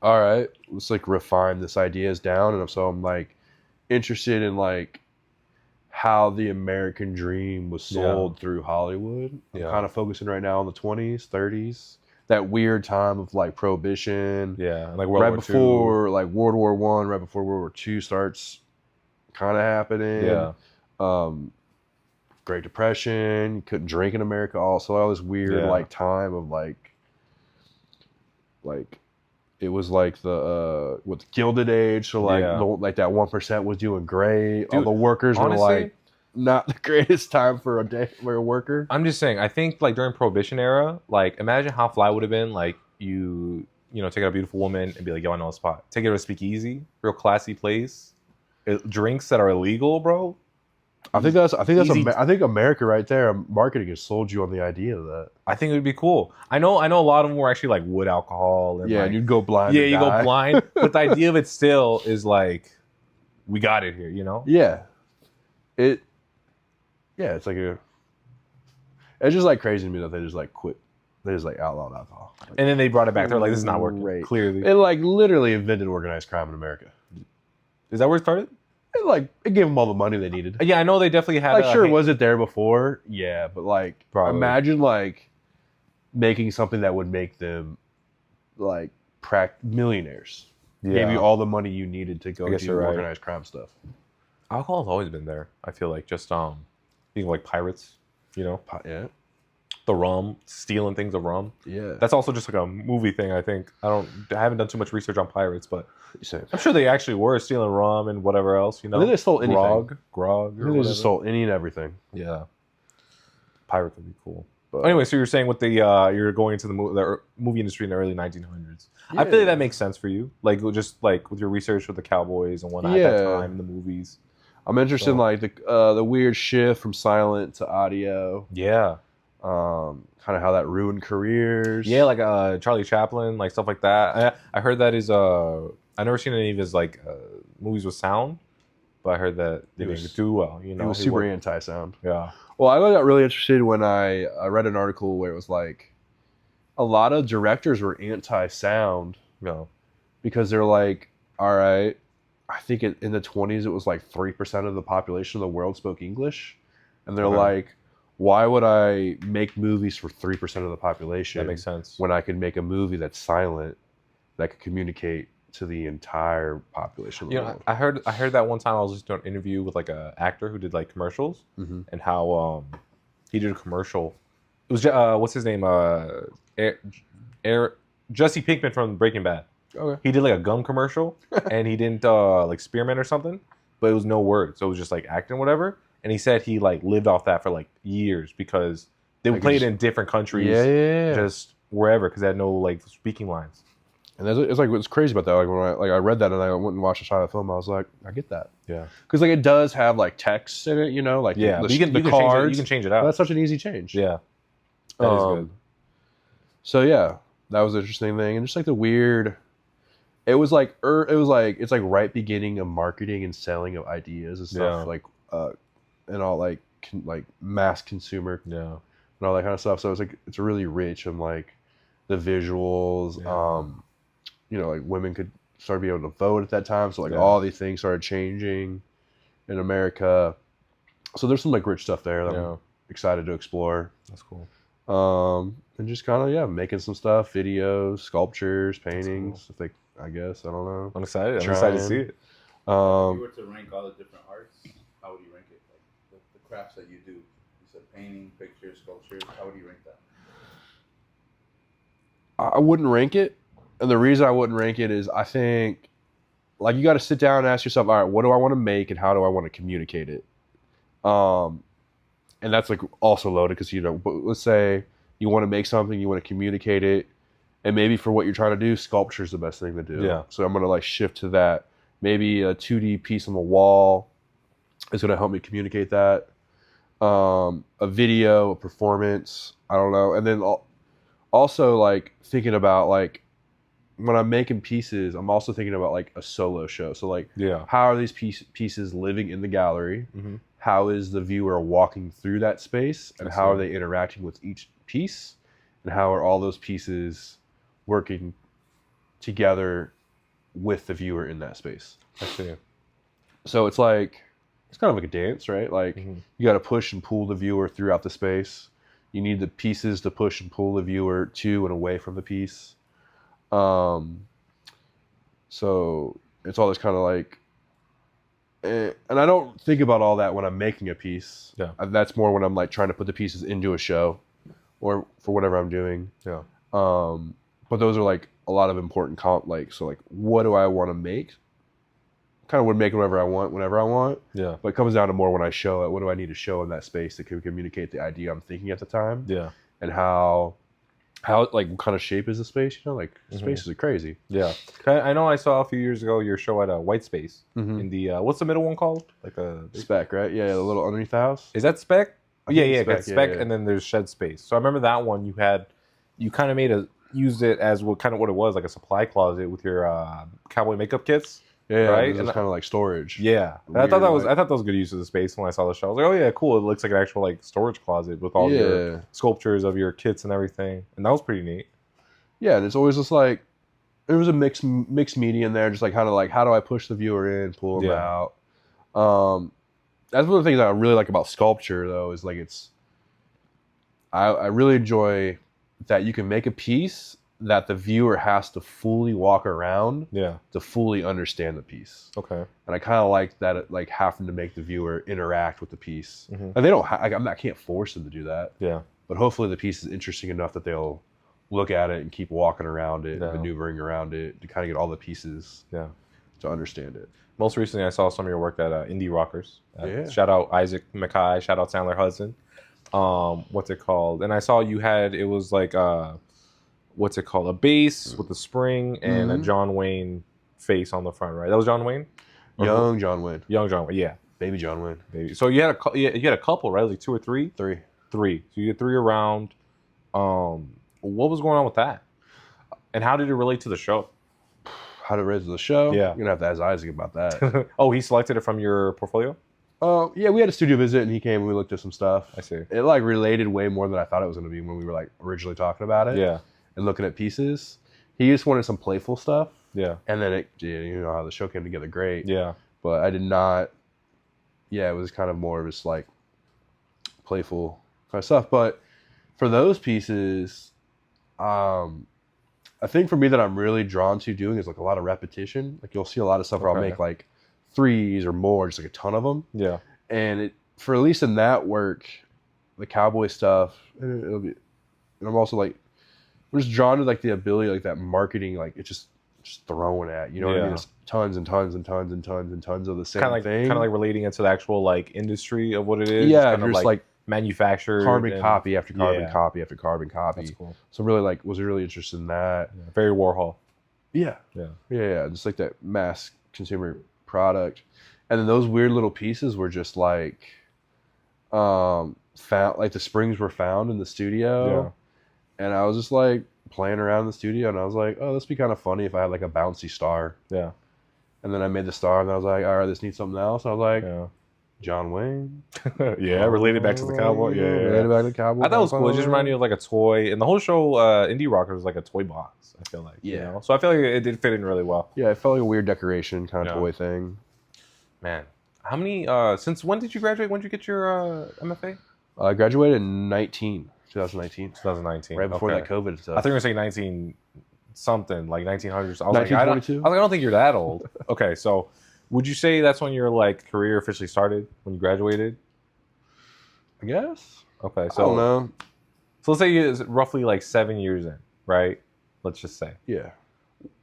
all right, let's like refine this ideas down. And so I'm like interested in like how the American dream was sold through Hollywood. I'm kind of focusing right now on the 20s, 30s, that weird time of like Prohibition. Yeah, like right before like World War I, right before World War II starts kind of happening. Yeah. Great Depression, you couldn't drink in America. Also, all this weird like time of like it was like the Gilded Age. So like like that 1% was doing great. Dude, all the workers were like not the greatest time for a worker. I'm just saying, I think like during Prohibition era, like imagine how fly would have been like you take out a beautiful woman and be like, yo, I know a spot. Take her to a speakeasy, real classy place. Drinks that are illegal, bro. I think America right there, marketing has sold you on the idea of that. I think it would be cool. I know a lot of them were actually like wood alcohol. And and you'd go blind. Yeah, you go blind. But the idea of it still is like, we got it here, you know? Yeah. It's like it's just like crazy to me that they just like quit. They just like outlawed alcohol. Like, and then they brought it back. They're like, this is not working. Clearly. It like literally invented organized crime in America. Is that where it started? It gave them all the money they needed. Yeah, I know they definitely had. Was it there before? Yeah, but like, imagine like making something that would make them like millionaires. Yeah. Gave you all the money you needed to go do organized crime stuff. Alcohol has always been there. I feel like just being like pirates, you know. Yeah. The rum, stealing things of rum. Yeah. That's also just like a movie thing, I think. I haven't done too much research on pirates, but I'm sure they actually were stealing rum and whatever else, you know. I think they stole anything. Grog. I think they just stole any and everything. Yeah. Pirate would be cool. But anyway, so you're saying with the you're going into the movie industry in the early 1900s. Yeah. I feel like that makes sense for you, like just like with your research with the cowboys and whatnot at that time, the movies. I'm interested in like the weird shift from silent to audio. Yeah. Kind of how that ruined careers. Yeah, like Charlie Chaplin, like stuff like that. I heard that is I never seen any of his like movies with sound, but I heard that they didn't do well. You know, he was super anti-sound. Yeah. Well, I got really interested when I read an article where it was like a lot of directors were anti-sound. No. Because they're like, all right, I think in the 20s it was like 3% of the population of the world spoke English, and they're like, why would I make movies for 3% of the population? That makes sense. When I could make a movie that's silent, that could communicate to the entire population of the world. I heard that one time I was just doing an interview with like an actor who did like commercials, and how he did a commercial. It was what's his name? Jesse Pinkman from Breaking Bad. Okay. He did like a gum commercial, and he didn't like spearmint or something, but it was no words, so it was just like acting whatever. And he said he like lived off that for like years because they would play it in different countries, just wherever, because they had no like speaking lines. And it's like what's crazy about that. Like when I read that and I went and watched a shot of the film, I was like, I get that. Yeah. Because like it does have like text in it, you know, like yeah, the you can cards. you can change it out. But that's such an easy change. Yeah. That is good. So yeah, that was an interesting thing, and just like the weird. It was like it's like right beginning of marketing and selling of ideas and stuff like and all like mass consumer and all that kind of stuff. So it's really rich and like the visuals. You know, like women could start being able to vote at that time. So like all these things started changing in America. So there's some like rich stuff there that I'm excited to explore. That's cool. And just kind of making some stuff, videos, sculptures, paintings. Cool. I guess I don't know. I'm excited. I'm excited to see it. If you were to rank all the different arts, how would you rank it? Like the crafts that you do. You said painting, pictures, sculptures. How would you rank that? I wouldn't rank it. And the reason I wouldn't rank it is I think like you got to sit down and ask yourself, all right, what do I want to make and how do I want to communicate it? And that's like also loaded because, you know, but let's say you want to make something, you want to communicate it. And maybe for what you're trying to do, sculpture is the best thing to do. Yeah. So I'm going to like shift to that. Maybe a 2D piece on the wall is going to help me communicate that. A video, a performance, I don't know. And then also like thinking about like, when I'm making pieces, I'm also thinking about like a solo show. So like, how are these pieces living in the gallery? Mm-hmm. How is the viewer walking through that space? And how are they interacting with each piece? And how are all those pieces working together with the viewer in that space? I see. So it's like, it's kind of like a dance, right? Like you got to push and pull the viewer throughout the space. You need the pieces to push and pull the viewer to and away from the piece. So it's all this kind of like, and I don't think about all that when I'm making a piece. Yeah. That's more when I'm like trying to put the pieces into a show or for whatever I'm doing. Yeah. But those are like a lot of important so like, what do I want to make? Kind of would make whatever I want, whenever I want. Yeah. But it comes down to more when I show it. What do I need to show in that space that can communicate the idea I'm thinking at the time? Yeah. And how like what kind of shape is the space? You know, like spaces are crazy. Yeah. I know I saw a few years ago your show at a White Space in the what's the middle one called? Like a spec, right? Yeah, the little underneath the house. Is that spec? Yeah, spec, and then there's shed space. So I remember that one you kind of used it as what it was, like a supply closet with your cowboy makeup kits. Yeah, right. It was kind of like storage. Yeah, I thought that was a good use of the space when I saw the show. I was like, oh yeah, cool. It looks like an actual like storage closet with all your sculptures of your kits and everything, and that was pretty neat. Yeah, and it's always just like there was a mixed media in there, just like how do I push the viewer in, pull them out. That's one of the things I really like about sculpture, though, is like I really enjoy that you can make a piece that the viewer has to fully walk around to fully understand the piece. Okay. And I kind of like that, like having to make the viewer interact with the piece. Mm-hmm. And they don't, I can't force them to do that. Yeah. But hopefully the piece is interesting enough that they'll look at it and keep walking around it, maneuvering around it to kind of get all the pieces to understand it. Most recently, I saw some of your work at Indie Rockers. Shout out Isaac Mackay, shout out Sandler Hudson. What's it called? And I saw you had, it was like, what's it called? A base with a spring and a John Wayne face on the front, right? That was John Wayne? Young John Wayne. Young John Wayne, yeah. Baby John Wayne. Baby. So you had a couple, right? Like 2 or 3? 3. 3. So you had 3 around. What was going on with that? And how did it relate to the show? How did it relate to the show? Yeah. You're going to have to ask Isaac about that. Oh, he selected it from your portfolio? Yeah, we had a studio visit and he came and we looked at some stuff. I see. It like related way more than I thought it was going to be when we were like originally talking about it. Yeah. And looking at pieces. He just wanted some playful stuff. Yeah. And then you know how the show came together great. Yeah. But I did not, it was kind of more of just like playful kind of stuff. But for those pieces, I think for me that I'm really drawn to doing is like a lot of repetition. Like you'll see a lot of stuff where I'll make like 3s or more, just like a ton of them. Yeah. And for at least in that work, the cowboy stuff, it'll be, and I'm also like, I'm just drawn to like the ability, like that marketing, like it's just throwing at, you know what I mean? It's tons and tons and tons and tons and tons of the same thing. Kind of like relating it to the actual like industry of what it is. Yeah, kind of like manufactured. Carbon copy after carbon copy after carbon copy. That's cool. So really was really interested in that. Yeah, very Warhol. Yeah. Just like that mass consumer product. And then those weird little pieces were just like found, like the springs were found in the studio. Yeah. And I was just like playing around in the studio, and I was like, oh, this would be kind of funny if I had like a bouncy star. Yeah. And then I made the star, and I was like, all right, this needs something else. And I was like, John Wayne. Related back to the cowboy. Related back to the cowboy. I thought it was cool. It just reminded me of like a toy. And the whole show, Indie Rocker, was like a toy box, I feel like. Yeah. You know? So I feel like it did fit in really well. Yeah, it felt like a weird decoration kind of toy thing. Man. How many, since when did you graduate? When did you get your MFA? I graduated in 2019. 2019. Right before that COVID stuff. I think you were saying 19 something, like 1900s. I was 1922? I don't think you're that old. Okay, so would you say that's when your like career officially started, when you graduated? I guess. Okay, so I don't know. So let's say it's roughly like 7 years in, right? Let's just say. Yeah.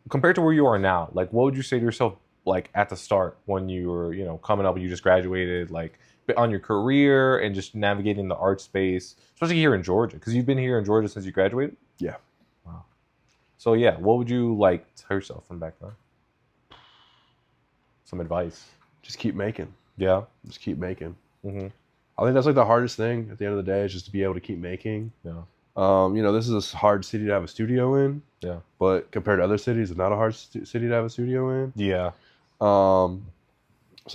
Compared to where you are now, like what would you say to yourself like at the start when you were, you know, coming up and you just graduated, like on your career and just navigating the art space, especially here in Georgia, because you've been here in Georgia since you graduated? Yeah. Wow. So yeah, what would you like tell yourself from back then? Some advice. Just keep making. Yeah. Just keep making. Mm-hmm. I think that's like the hardest thing at the end of the day, is just to be able to keep making. Yeah. You know, this is a hard city to have a studio in. Yeah. But compared to other cities, it's not a hard city to have a studio in. Yeah. So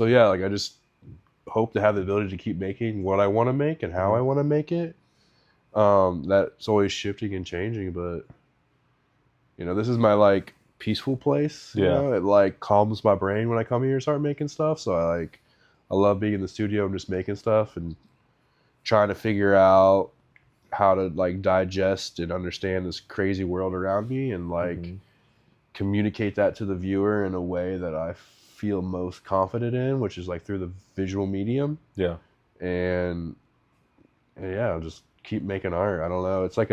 yeah, like I just hope to have the ability to keep making what I want to make and how I want to make it. That's always shifting and changing, but you know, this is my like peaceful place. You know? It like calms my brain when I come here and start making stuff. So I love being in the studio and just making stuff and trying to figure out how to like digest and understand this crazy world around me and like communicate that to the viewer in a way that I feel most confident in, which is like through the visual medium. Yeah. And yeah, I'll just keep making art. I don't know. It's like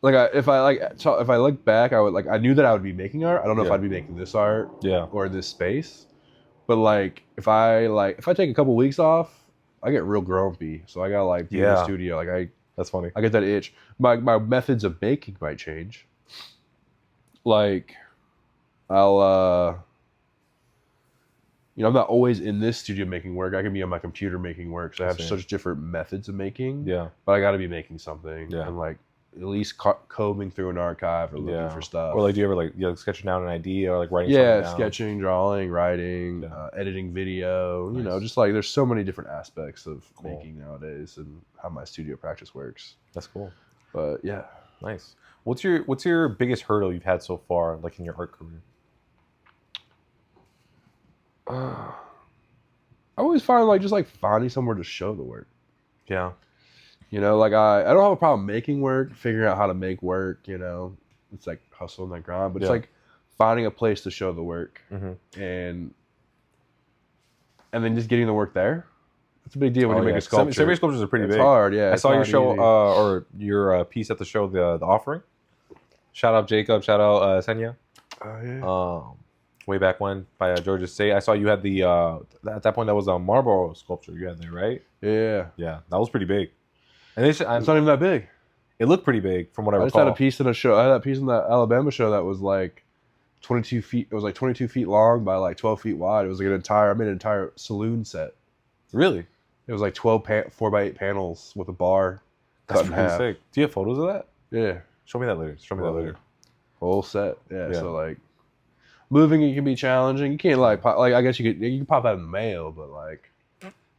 if I look back, I would like, I knew that I would be making art. I don't know if I'd be making this art or this space, but like if I take a couple weeks off, I get real grumpy. So I gotta like be in the studio. Like that's funny. I get that itch. My methods of baking might change. Like I'll you know, I'm not always in this studio making work. I can be on my computer making work. So I have such different methods of making. Yeah. But I got to be making something. Yeah. And like at least combing through an archive or looking for stuff. Or like, do you ever like sketching down an idea or like writing something down? Yeah, sketching, drawing, writing, editing video. You know, just like there's so many different aspects of making nowadays and how my studio practice works. That's cool. But yeah. Nice. What's your biggest hurdle you've had so far, like in your art career? I always find like just like finding somewhere to show the work. Yeah. You know, like I don't have a problem making work, figuring out how to make work, you know. It's like hustle and that grind, but it's like finding a place to show the work and then just getting the work there. It's a big deal when you make a sculpture. Ceramic sculptures are pretty big. It's hard, yeah. I saw your show or your piece at the show, the Offering. Shout out Jacob, shout out Senya. Oh yeah. Way back when by Georgia State. I saw you had the at that point that was a marble sculpture you had there, right? Yeah. Yeah, that was pretty big. And it's not even that big. It looked pretty big from what I recall. I just had a piece in a show. I had that piece in the Alabama show that was like 22 feet. It was like 22 feet long by like 12 feet wide. It was like I made an entire saloon set. Really? It was like 12 4x8 panels with a bar cut in half. Sick. Do you have photos of that? Yeah. Show me that later. Whole set. Yeah. So like moving it can be challenging. You can't like I guess you can pop that in the mail, but like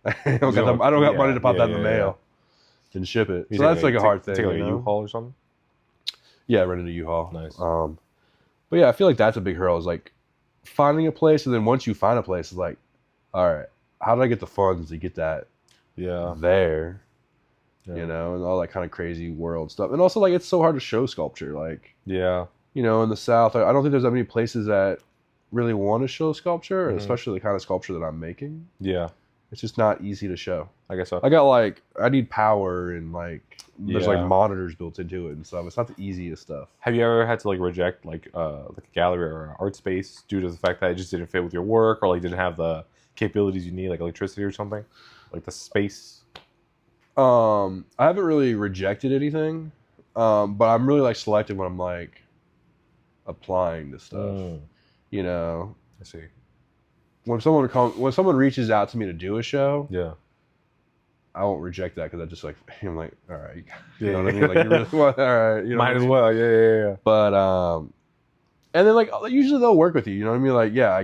I don't got money to pop that in the mail and ship it. So that's like a hard thing. Take like a U-Haul or something? Yeah, renting a U-Haul. Nice. But yeah, I feel like that's a big hurdle, is like finding a place, and then once you find a place, it's like, all right, how did I get the funds to get that there? Yeah. You know, and all that kind of crazy world stuff. And also like it's so hard to show sculpture. Like you know, in the South, I don't think there's that many places that really want to show sculpture, especially the kind of sculpture that I'm making. Yeah. It's just not easy to show. I guess so. I need power and like, there's like monitors built into it and stuff. It's not the easiest stuff. Have you ever had to like reject like a gallery or an art space due to the fact that it just didn't fit with your work or like didn't have the capabilities you need, like electricity or something? Like the space? I haven't really rejected anything. But I'm really like selective when I'm like applying this stuff. You know, I see. When someone reaches out to me to do a show, Yeah, I won't reject that because I just like I'm like, all right, you Yeah. know what I mean? Like you really want, all right, you know, might what I as mean? well. Yeah. But and then like usually they'll work with you. You know what I mean? Like yeah,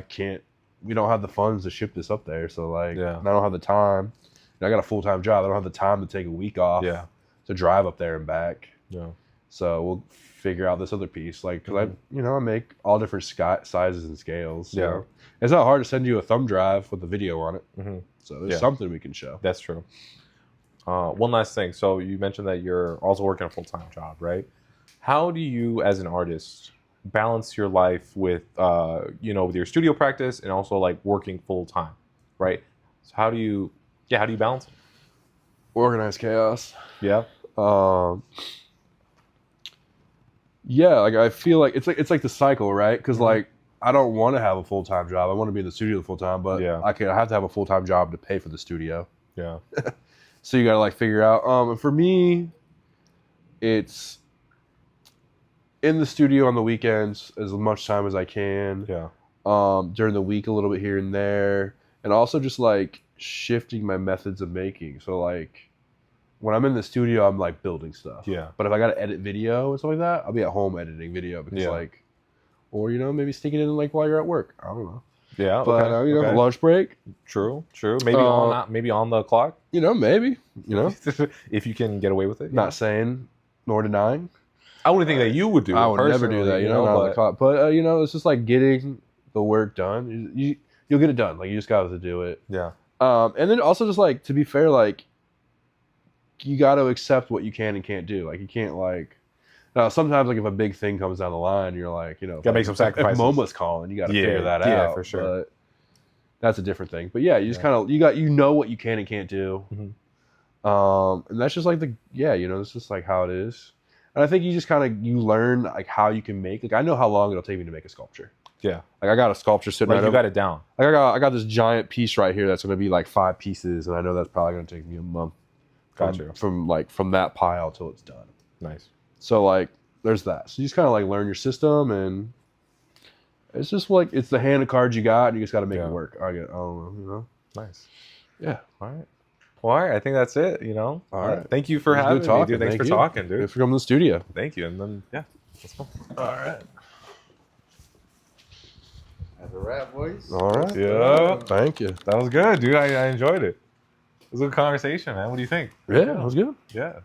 we don't have the funds to ship this up there, so like, Yeah. and I don't have the time. And I got a full-time job. I don't have the time to take a week off. Yeah. To drive up there and back. Yeah. So we'll figure out this other piece, like because I make all different sizes and scales. So Yeah. it's not hard to send you a thumb drive with a video on it. So there's Yeah. something we can show. That's true. One last thing. So you mentioned that you're also working a full-time job, right? How do you, as an artist, balance your life with, with your studio practice and also like working full-time, right? So how do you balance it? Organized chaos. Yeah. Yeah, like I feel like it's like the cycle, right? Because like I don't want to have a full-time job. I want to be in the studio full time, but I have to have a full-time job to pay for the studio. Yeah. So you gotta like figure out. And for me, it's in the studio on the weekends as much time as I can. Yeah. During the week a little bit here and there, and also just like shifting my methods of making. So like when I'm in the studio, I'm like building stuff. Yeah. But if I gotta edit video and stuff like that, I'll be at home editing video because like, or maybe sticking it in like while you're at work. I don't know. Yeah. But okay. lunch break. True. Maybe maybe on the clock. Maybe. If you can get away with it. Not saying nor denying. I wouldn't think that you would do it. I would never do that. Not on the clock. But it's just like getting the work done. You'll get it done. Like you just got to do it. Yeah. And then also just like to be fair, like you got to accept what you can and can't do. Like you can't like. Now sometimes like if a big thing comes down the line, you're like gotta make some sacrifices. If MoMA's calling, you got to figure that out. Yeah, for sure. But that's a different thing. But yeah, you just kind of what you can and can't do. And that's just like it's just like how it is. And I think you just kind of you learn like how you can make. Like I know how long it'll take me to make a sculpture. Yeah. Like I got a sculpture sitting right you got it down. Like I got this giant piece right here that's going to be like 5 pieces, and I know that's probably going to take me a month. Gotcha. From that pile till it's done. Nice. So like there's that. So you just kind of like learn your system, and it's just like it's the hand of cards you got, and you just got to make it work. I don't know. Nice. Yeah. All right. Well, all right. I think that's it. All right. Thank you for having me, dude. Thanks for talking, dude. Thanks for coming to the studio. Thank you. And then let's go. All right. That's a wrap, boys. All right. Yeah. Thank you. That was good, dude. I enjoyed it. It was a good conversation, man. What do you think? Yeah, it was good. Yeah.